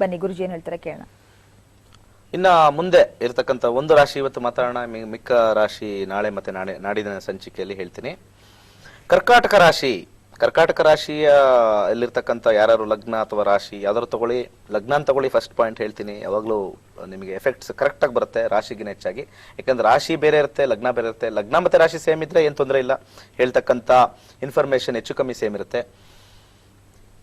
ಬನ್ನಿ ಗುರುಜಿ ಏನ್ ಹೇಳ್ತಾರೆ ಕೇಳೋಣ. ಇನ್ನ ಮುಂದೆ ಇರತಕ್ಕಂತ ಒಂದು ರಾಶಿ ಇವತ್ತು ಮಾತಾಡೋಣ, ಮಿಕ್ಕ ರಾಶಿ ನಾಳೆ ಮತ್ತೆ ನಾಡಿನ ಸಂಚಿಕೆಯಲ್ಲಿ ಹೇಳ್ತೀನಿ. ಕರ್ಕಾಟಕ ರಾಶಿ. ಕರ್ಕಾಟಕ ರಾಶಿಯ ಅಲ್ಲಿರ್ತಕ್ಕಂಥ ಯಾರು ಲಗ್ನ ಅಥವಾ ರಾಶಿ ಯಾವ್ದಾದ್ರು ತಗೊಳ್ಳಿ, ಲಗ್ನ ತಗೊಳ್ಳಿ. ಫಸ್ಟ್ ಪಾಯಿಂಟ್ ಹೇಳ್ತೀನಿ, ಯಾವಾಗಲೂ ನಿಮಗೆ ಎಫೆಕ್ಟ್ಸ್ ಕರೆಕ್ಟ್ ಆಗಿ ಬರುತ್ತೆ ರಾಶಿಗಿನ ಹೆಚ್ಚಾಗಿ. ಯಾಕಂದ್ರೆ ರಾಶಿ ಬೇರೆ ಇರುತ್ತೆ, ಲಗ್ನ ಬೇರೆ ಇರುತ್ತೆ. ಲಗ್ನ ಮತ್ತೆ ರಾಶಿ ಸೇಮ್ ಇದ್ರೆ ಏನ್ ತೊಂದರೆ ಇಲ್ಲ, ಹೇಳ್ತಕ್ಕಂಥ ಇನ್ಫಾರ್ಮೇಶನ್ ಹೆಚ್ಚು ಕಮ್ಮಿ ಸೇಮ್ ಇರುತ್ತೆ.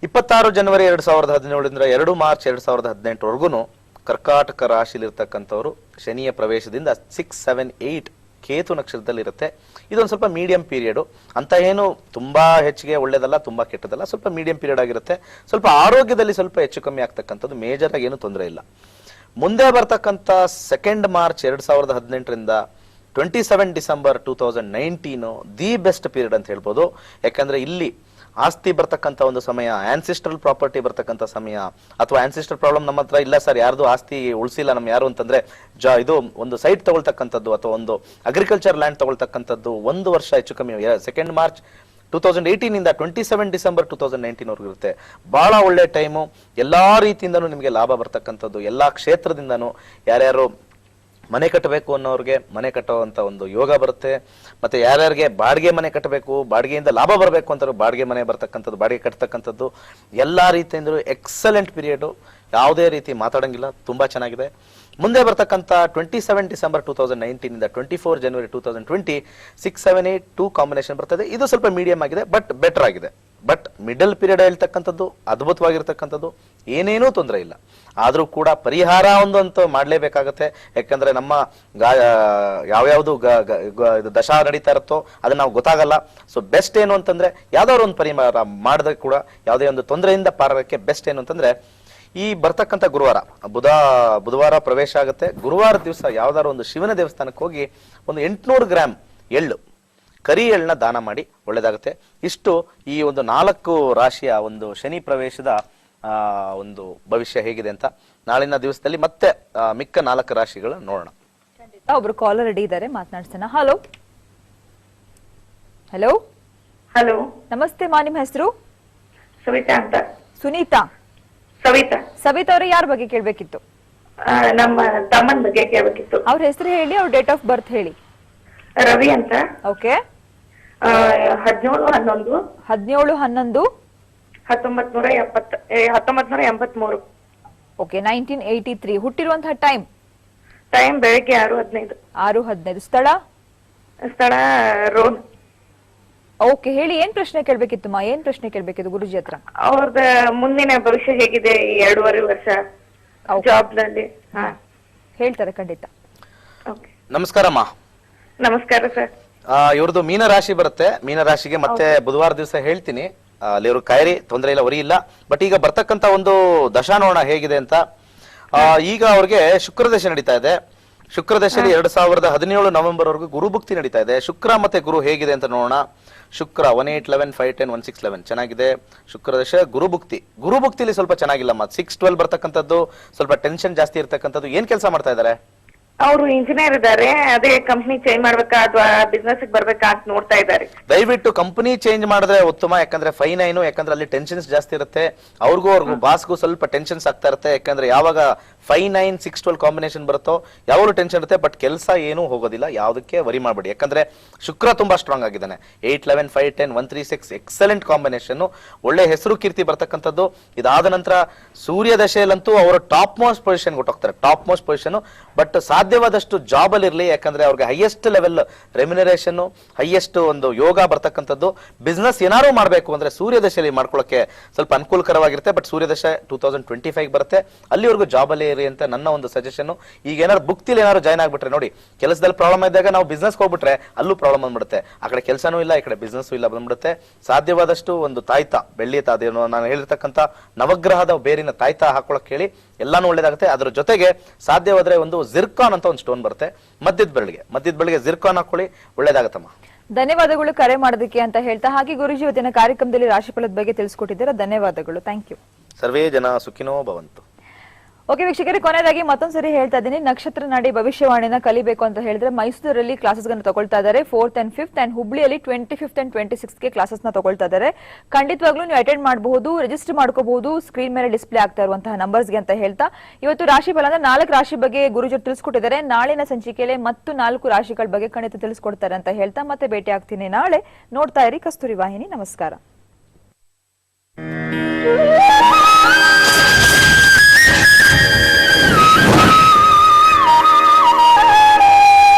26 ಜನವರಿ 2017 2 ಮಾರ್ಚ್ 2018 ಕರ್ಕಾಟಕ ರಾಶಿಲಿರ್ತಕ್ಕಂಥವ್ರು ಶನಿಯ ಪ್ರವೇಶದಿಂದ 6, 7, 8 ಕೇತು ನಕ್ಷತ್ರದಲ್ಲಿ ಇರುತ್ತೆ. ಇದೊಂದು ಸ್ವಲ್ಪ ಮೀಡಿಯಂ ಪೀರಿಯಡ್ ಅಂತ, ಏನು ತುಂಬಾ ಹೆಚ್ಚಿಗೆ ಒಳ್ಳೇದಲ್ಲ, ತುಂಬಾ ಕೆಟ್ಟದಲ್ಲ, ಸ್ವಲ್ಪ ಮೀಡಿಯಂ ಪೀರಿಯಡ್ ಆಗಿರುತ್ತೆ. ಸ್ವಲ್ಪ ಆರೋಗ್ಯದಲ್ಲಿ ಸ್ವಲ್ಪ ಹೆಚ್ಚು ಕಮ್ಮಿ ಆಗ್ತಕ್ಕಂಥದ್ದು, ಮೇಜರ್ ಆಗಿ ಏನು ತೊಂದರೆ ಇಲ್ಲ. ಮುಂದೆ ಬರ್ತಕ್ಕಂಥ 2 March 2018 27 December 2019 the best period ಅಂತ ಹೇಳ್ಬೋದು. ಯಾಕಂದ್ರೆ ಇಲ್ಲಿ ಆಸ್ತಿ ಬರ್ತಕ್ಕಂಥ ಒಂದು ಸಮಯ, ಆನ್ಸಿಸ್ಟ್ರಲ್ ಪ್ರಾಪರ್ಟಿ ಬರ್ತಕ್ಕಂಥ ಸಮಯ, ಅಥವಾ ಆನ್ಸಿಸ್ಟ್ರಲ್ ಪ್ರಾಬ್ಲಮ್ ನಮ್ಮ ಹತ್ರ ಇಲ್ಲ ಸರ್, ಯಾರ್ದು ಆಸ್ತಿ ಉಳಿಸಿಲ್ಲ ನಮ್ ಯಾರು ಅಂತಂದ್ರೆ ಇದು ಒಂದು ಸೈಟ್ ತಗೊಳ್ತಕ್ಕಂಥದ್ದು ಅಥವಾ ಒಂದು ಅಗ್ರಿಕಲ್ಚರ್ ಲ್ಯಾಂಡ್ ತಗೊಳ್ತಕ್ಕಂಥದ್ದು 1 ವರ್ಷ ಹೆಚ್ಚು ಕಮ್ಮಿ 2 ಮಾರ್ಚ್ 2018 27 ಡಿಸೆಂಬರ್ 2019 ವರೆಗೂ ಇರುತ್ತೆ. ಬಹಳ ಒಳ್ಳೆ ಟೈಮು. ಎಲ್ಲಾ ರೀತಿಯಿಂದನೂ ನಿಮಗೆ ಲಾಭ ಬರ್ತಕ್ಕಂಥದ್ದು, ಎಲ್ಲಾ ಕ್ಷೇತ್ರದಿಂದನೂ. ಯಾರ್ಯಾರು ಮನೆ ಕಟ್ಟಬೇಕು ಅನ್ನೋರಿಗೆ ಮನೆ ಕಟ್ಟುವಂತ ಒಂದು ಯೋಗ ಬರುತ್ತೆ. ಮತ್ತೆ ಯಾರ್ಯಾರಿಗೆ ಬಾಡಿಗೆ ಮನೆ ಕಟ್ಟಬೇಕು, ಬಾಡಿಗೆಯಿಂದ ಲಾಭ ಬರಬೇಕು ಅಂತ ಬಾಡಿಗೆ ಮನೆ ಬರ್ತಕ್ಕಂಥದ್ದು, ಬಾಡಿಗೆ ಕಟ್ಟತಕ್ಕಂಥದ್ದು, ಎಲ್ಲಾ ರೀತಿಯಿಂದಲೂ ಎಕ್ಸಲೆಂಟ್ ಪೀರಿಯಡ್. ಯಾವುದೇ ರೀತಿ ಮಾತಾಡಂಗಿಲ್ಲ, ತುಂಬಾ ಚೆನ್ನಾಗಿದೆ. ಮುಂದೆ ಬರ್ತಕ್ಕಂಥ 27 ಡಿಸೆಂಬರ್ 2019 24 ಜನವರಿ 2020 6, 7, 8 2 ಕಾಂಬಿನೇಷನ್ ಬರ್ತದೆ. ಇದು ಸ್ವಲ್ಪ ಮೀಡಿಯಂ ಆಗಿದೆ, ಬಟ್ ಬೆಟರ್ ಆಗಿದೆ. ಬಟ್ ಮಿಡಲ್ ಪೀರಿಯಡ್ ಹೇಳ್ತಕ್ಕಂಥದ್ದು ಅದ್ಭುತವಾಗಿರ್ತಕ್ಕಂಥದ್ದು, ಏನೇನೂ ತೊಂದರೆ ಇಲ್ಲ. ಆದ್ರೂ ಕೂಡ ಪರಿಹಾರ ಒಂದಂತೂ ಮಾಡಲೇಬೇಕಾಗತ್ತೆ. ಯಾಕಂದ್ರೆ ನಮ್ಮ ಯಾವ್ಯಾವ್ದು ದಶಾ ನಡೀತಾ ಇರುತ್ತೋ ಅದನ್ನ ನಾವು ಗೊತ್ತಾಗಲ್ಲ. ಸೊ ಬೆಸ್ಟ್ ಏನು ಅಂತಂದ್ರೆ ಯಾವ್ದಾದ್ರು ಒಂದು ಪರಿಹಾರ ಮಾಡಿದ್ರೆ ಕೂಡ ಯಾವುದೇ ಒಂದು ತೊಂದರೆಯಿಂದ ಪಾರಕ್ಕೆ ಬೆಸ್ಟ್ ಏನು ಅಂತಂದ್ರೆ ಈ ಬರ್ತಕ್ಕಂಥ ಬುಧವಾರ ಪ್ರವೇಶ ಆಗುತ್ತೆ. ಗುರುವಾರ ದಿವಸ ಯಾವ್ದಾದ್ರು ಒಂದು ಶಿವನ ದೇವಸ್ಥಾನಕ್ಕೆ ಹೋಗಿ ಒಂದು 800 ಗ್ರಾಮ್ ಎಳ್ಳು, ಕರಿ ಎಳ್ಳನ್ನ ದಾನ ಮಾಡಿ ಒಳ್ಳೇದಾಗುತ್ತೆ. ಇಷ್ಟು ಈ ಒಂದು 4 ರಾಶಿಯ ಒಂದು ಶನಿ ಪ್ರವೇಶದ ಒಂದು ಭವಿಷ್ಯ ಹೇಗಿದೆ ಅಂತ ನಾಳಿನ ದಿವಸದಲ್ಲಿ ಮತ್ತೆ ಮಿಕ್ಕ 4 ರಾಶಿಗಳ ನೋಡೋಣ. ಒಬ್ರು ಕಾಲರ್ ರೆಡಿ ಇದ್ದಾರೆ, ಮಾತನಾಡ್ಸೋಣ. ಹಲೋ ಹಲೋ ಹಲೋ, ನಮಸ್ತೆ ಮಾ, ನಿಮ್ಮ ಹೆಸರು? ಸವಿತಾ ಅಂತ. ಸುನೀತಾ? ಸವಿತಾ. ಸವಿತಾ ಅವ್ರೆ, ಯಾರ ಬಗ್ಗೆ ಕೇಳ್ಬೇಕಿತ್ತು? ನಮ್ಮ ತಮ್ಮನ ಬಗ್ಗೆ ಕೇಳಬೇಕಿತ್ತು. ಅವ್ರ ಹೆಸರು ಹೇಳಿ, ಅವ್ರ ಡೇಟ್ ಆಫ್ ಬರ್ತ್ ಹೇಳಿ. ರವಿ ಅಂತ. ಓಕೆ. 17/11. 17/11. 1983. ಓಕೆ, 1983. ಹುಟ್ಟಿರುವಂತಹ ಟೈಮ್ ಬೆಳಗ್ಗೆ 6:15. 6:15. ಸ್ಥಳ ರೋಡ್. ಓಕೆ, ಹೇಳಿ, ಏನ್ ಪ್ರಶ್ನೆ ಕೇಳ್ಬೇಕಿತ್ತು ಮಾ? ಏನ್ ಪ್ರಶ್ನೆ ಕೇಳ್ಬೇಕಿತ್ತು ಗುರುಜಿ ಹತ್ರ? ಅವ್ರದ ಮುಂದಿನ ಭವಿಷ್ಯ ಹೇಗಿದೆ ಈ 2.5 ವರ್ಷ ಜಾಬ್ ನಲ್ಲಿ? ಹೇಳ್ತಾರೆ ಖಂಡಿತ. ನಮಸ್ಕಾರಮ್ಮ. ನಮಸ್ಕಾರ ಸರ್. ಇವ್ರದ್ದು ಮೀನ ರಾಶಿ ಬರುತ್ತೆ. ಮೀನ ರಾಶಿಗೆ ಮತ್ತೆ ಬುಧವಾರ ದಿವಸ ಹೇಳ್ತೀನಿ. ಅಲ್ಲಿ ಅವ್ರು ಕಾಯಿರಿ, ತೊಂದರೆ ಇಲ್ಲ, ವರಿ ಇಲ್ಲ. ಬಟ್ ಈಗ ಬರ್ತಕ್ಕಂತ ಒಂದು ದಶಾ ನೋಡೋಣ ಹೇಗಿದೆ ಅಂತ. ಈಗ ಅವ್ರಿಗೆ ಶುಕ್ರದಶ ನಡೀತಾ ಇದೆ. ಶುಕ್ರದಶೆಯಲ್ಲಿ 2017 ನವೆಂಬರ್ ವರೆಗೂ ಗುರುಭುಕ್ತಿ ನಡೀತಾ ಇದೆ. ಶುಕ್ರ ಮತ್ತೆ ಗುರು ಹೇಗಿದೆ ಅಂತ ನೋಡೋಣ. ಶುಕ್ರ 18, 11, 5, 10, 1, 6, 11 ಚೆನ್ನಾಗಿದೆ. ಶುಕ್ರದಶ ಗುರುಭುಕ್ತಿಲಿ ಸ್ವಲ್ಪ ಚೆನ್ನಾಗಿಲ್ಲ. 6, 12 ಬರ್ತಕ್ಕಂಥದ್ದು ಸ್ವಲ್ಪ ಟೆನ್ಷನ್ ಜಾಸ್ತಿ ಇರ್ತಕ್ಕಂಥದ್ದು. ಏನ್ ಕೆಲಸ ಮಾಡ್ತಾ ಇದ್ದಾರೆ? ಅವರು ಇಂಜಿನಿಯರ್ ಇದ್ದಾರೆ. ಅದೇ ಕಂಪ್ನಿ ಚೇಂಜ್ ಮಾಡ್ಬೇಕಾ ಅಥವಾ ಬಿಸ್ನೆಸ್ ಬರ್ಬೇಕಾ ಅಂತ ನೋಡ್ತಾ ಇದ್ದಾರೆ. ದಯವಿಟ್ಟು ಕಂಪನಿ ಚೇಂಜ್ ಮಾಡಿದ್ರೆ ಉತ್ತಮ. ಯಾಕಂದ್ರೆ 5-9 ಯಾಕಂದ್ರೆ ಅಲ್ಲಿ ಟೆನ್ಷನ್ಸ್ ಜಾಸ್ತಿ ಇರುತ್ತೆ. ಅವ್ರಿಗೂ ಬಾಸ್ಗೂ ಸ್ವಲ್ಪ ಟೆನ್ಷನ್ಸ್ ಆಗ್ತಾ ಇರುತ್ತೆ. ಯಾಕಂದ್ರೆ ಯಾವಾಗ 5-9 6-12 ಕಾಂಬಿನೇಷನ್ ಬರುತ್ತೋ ಯಾವಾಗಲೂ ಟೆನ್ಷನ್ ಇರುತ್ತೆ. ಬಟ್ ಕೆಲಸ ಏನೂ ಹೋಗೋದಿಲ್ಲ, ಯಾವುದಕ್ಕೆ ವರಿ ಮಾಡಬೇಡಿ. ಯಾಕಂದ್ರೆ ಶುಕ್ರ ತುಂಬಾ ಸ್ಟ್ರಾಂಗ್ ಆಗಿದ್ದಾನೆ. 8-11 5-10 1-3-6 ಎಕ್ಸಲೆಂಟ್ ಕಾಂಬಿನೇಷನ್, ಒಳ್ಳೆ ಹೆಸರು ಕೀರ್ತಿ ಬರ್ತಕ್ಕಂಥದ್ದು. ಇದಾದ ನಂತರ ಸೂರ್ಯ ದಶೆಯಲ್ಲಂತೂ ಅವರು ಟಾಪ್ ಮೋಸ್ಟ್ ಪೊಸಿಷನ್ ಹೋಗ್ತಾರೆ, ಟಾಪ್ ಮೋಸ್ಟ್ ಪೊಸಿಷನ್. ಬಟ್ ಸಾಧ್ಯವಾದಷ್ಟು ಜಾಬ್ ಅಲ್ಲಿ ಇರಲಿ, ಯಾಕಂದ್ರೆ ಅವ್ರಿಗೆ ಹೈಯೆಸ್ಟ್ ಲೆವೆಲ್ ರೆಮ್ಯುನರೇಷನ್, ಹೈಯೆಸ್ಟ್ ಒಂದು ಯೋಗ ಬರ್ತಕ್ಕಂಥದ್ದು. ಬಿಸ್ನೆಸ್ ಏನಾರು ಮಾಡಬೇಕು ಅಂದ್ರೆ ಸೂರ್ಯ ದಶೆಯಲ್ಲಿ ಮಾಡ್ಕೊಳ್ಳೋಕೆ ಸ್ವಲ್ಪ ಅನುಕೂಲಕರವಾಗಿರುತ್ತೆ. ಬಟ್ ಸೂರ್ಯ ದಶೆ 2025 ಬರುತ್ತೆ, ಅಲ್ಲಿವರೆಗೂ ಜಾಬ್ ಅಲ್ಲಿ ಇರಿ ಅಂತ ನನ್ನ ಒಂದು ಸಜೆಷನ್. ಈಗ ಏನಾದ್ರು ಬುಕ್ತಿಲಿ ಏನಾದ್ರು ಜಾಯ್ನ್ ಆಗ್ಬಿಟ್ರೆ ನೋಡಿ, ಕೆಲಸದಲ್ಲಿ ಪ್ರಾಬ್ಲಮ್ ಇದ್ದಾಗ ನಾವು ಬಿಸ್ನೆಸ್ ಹೋಗ್ಬಿಟ್ರೆ ಅಲ್ಲೂ ಪ್ರಾಬ್ಲಮ್ ಬಂದ್ಬಿಡುತ್ತೆ. ಆ ಕಡೆ ಕೆಲಸನೂ ಇಲ್ಲ, ಈ ಕಡೆ ಬಿಸ್ನೆಸ್ ಇಲ್ಲ ಬಂದ್ಬಿಡುತ್ತೆ. ಸಾಧ್ಯವಾದಷ್ಟು ಒಂದು ತಾಯ್ತ, ಬೆಳ್ಳಿ ತಾದೇನು ನಾನು ಹೇಳಿರ್ತಕ್ಕಂಥ ನವಗ್ರಹದ ಬೇರಿನ ತಾಯ್ತ ಹಾಕೊಳಕ್ ಹೇಳಿ, ಎಲ್ಲಾನು ಒಳ್ಳೇದಾಗುತ್ತೆ. ಅದ್ರ ಜೊತೆಗೆ ಸಾಧ್ಯವಾದ್ರೆ ಒಂದು ಜಿರ್ಕಾನ್ ಅಂತ ಒಂದು ಸ್ಟೋನ್ ಬರುತ್ತೆ, ಮಧ್ಯದ ಬೆರಳಿಗೆ ಜಿರ್ಕಾನ್ ಹಾಕೊಳ್ಳಿ, ಒಳ್ಳೇದಾಗತ್ತಮ್ಮ. ಧನ್ಯವಾದಗಳು ಕರೆ ಮಾಡೋದಕ್ಕೆ ಅಂತ ಹೇಳ್ತಾ. ಹಾಗೆ ಗುರುಜಿ ಇವತ್ತಿನ ಕಾರ್ಯಕ್ರಮದಲ್ಲಿ ರಾಶಿಫಲದ ಬಗ್ಗೆ ತಿಳಿಸ್ಕೊಟ್ಟಿದ್ದೀರಾ, ಧನ್ಯವಾದಗಳು. Thank you. ಸರ್ವೇ ಜನ ಸುಖಿನೋ ಭವಂತು. ಓಕೆ ವೀಕ್ಷಕರೇ, ಕೊನೆಯದಾಗಿ ಮತ್ತೊಂದ್ಸರಿ ಹೇಳ್ತಾ ಇದ್ದೀನಿ, ನಕ್ಷತ್ರ ನಾಡಿ ಭವಿಷ್ಯವಾಣಿನ ಕಲಿಬೇಕು ಅಂತ ಹೇಳಿದ್ರೆ ಮೈಸೂರಲ್ಲಿ ಕ್ಲಾಸಸ್ ಗಳನ್ನ ತಗೊಳ್ತಾ ಇದ್ದಾರೆ 4th and 5th, ಅಂಡ್ ಹುಬ್ಳಿಯಲ್ಲಿ 25th and 26th ಕ್ಲಾಸಸ್ ನ ತಗೊಳ್ತಾ ಇದ್ದಾರೆ. ಖಂಡಿತವಾಗ್ಲೂ ನೀವು ಅಟೆಂಡ್ ಮಾಡಬಹುದು, ರಿಜಿಸ್ಟರ್ ಮಾಡ್ಕೋಬಹುದು ಸ್ಕ್ರೀನ್ ಮೇಲೆ ಡಿಸ್ಪ್ಲೇ ಆಗ್ತಾ ಇರುವಂತಹ ನಂಬರ್ಸ್ಗೆ ಅಂತ ಹೇಳ್ತಾ, ಇವತ್ತು ರಾಶಿ ಫಲ ಅಂದ್ರೆ 4 ರಾಶಿ ಬಗ್ಗೆ ಗುರುಜಿ ತಿಳಿಸ್ಕೊಟ್ಟಿದ್ದಾರೆ. ನಾಳಿನ ಸಂಚಿಕೆಯಲ್ಲಿ ಮತ್ತು 4 ರಾಶಿಗಳ ಬಗ್ಗೆ ಖಂಡಿತ ತಿಳಿಸ್ಕೊಡ್ತಾರೆ ಅಂತ ಹೇಳ್ತಾ ಮತ್ತೆ ಭೇಟಿ ಆಗ್ತೀನಿ ನಾಳೆ. ನೋಡ್ತಾ ಇರಿ ಕಸ್ತೂರಿ ವಾಹಿನಿ. ನಮಸ್ಕಾರ.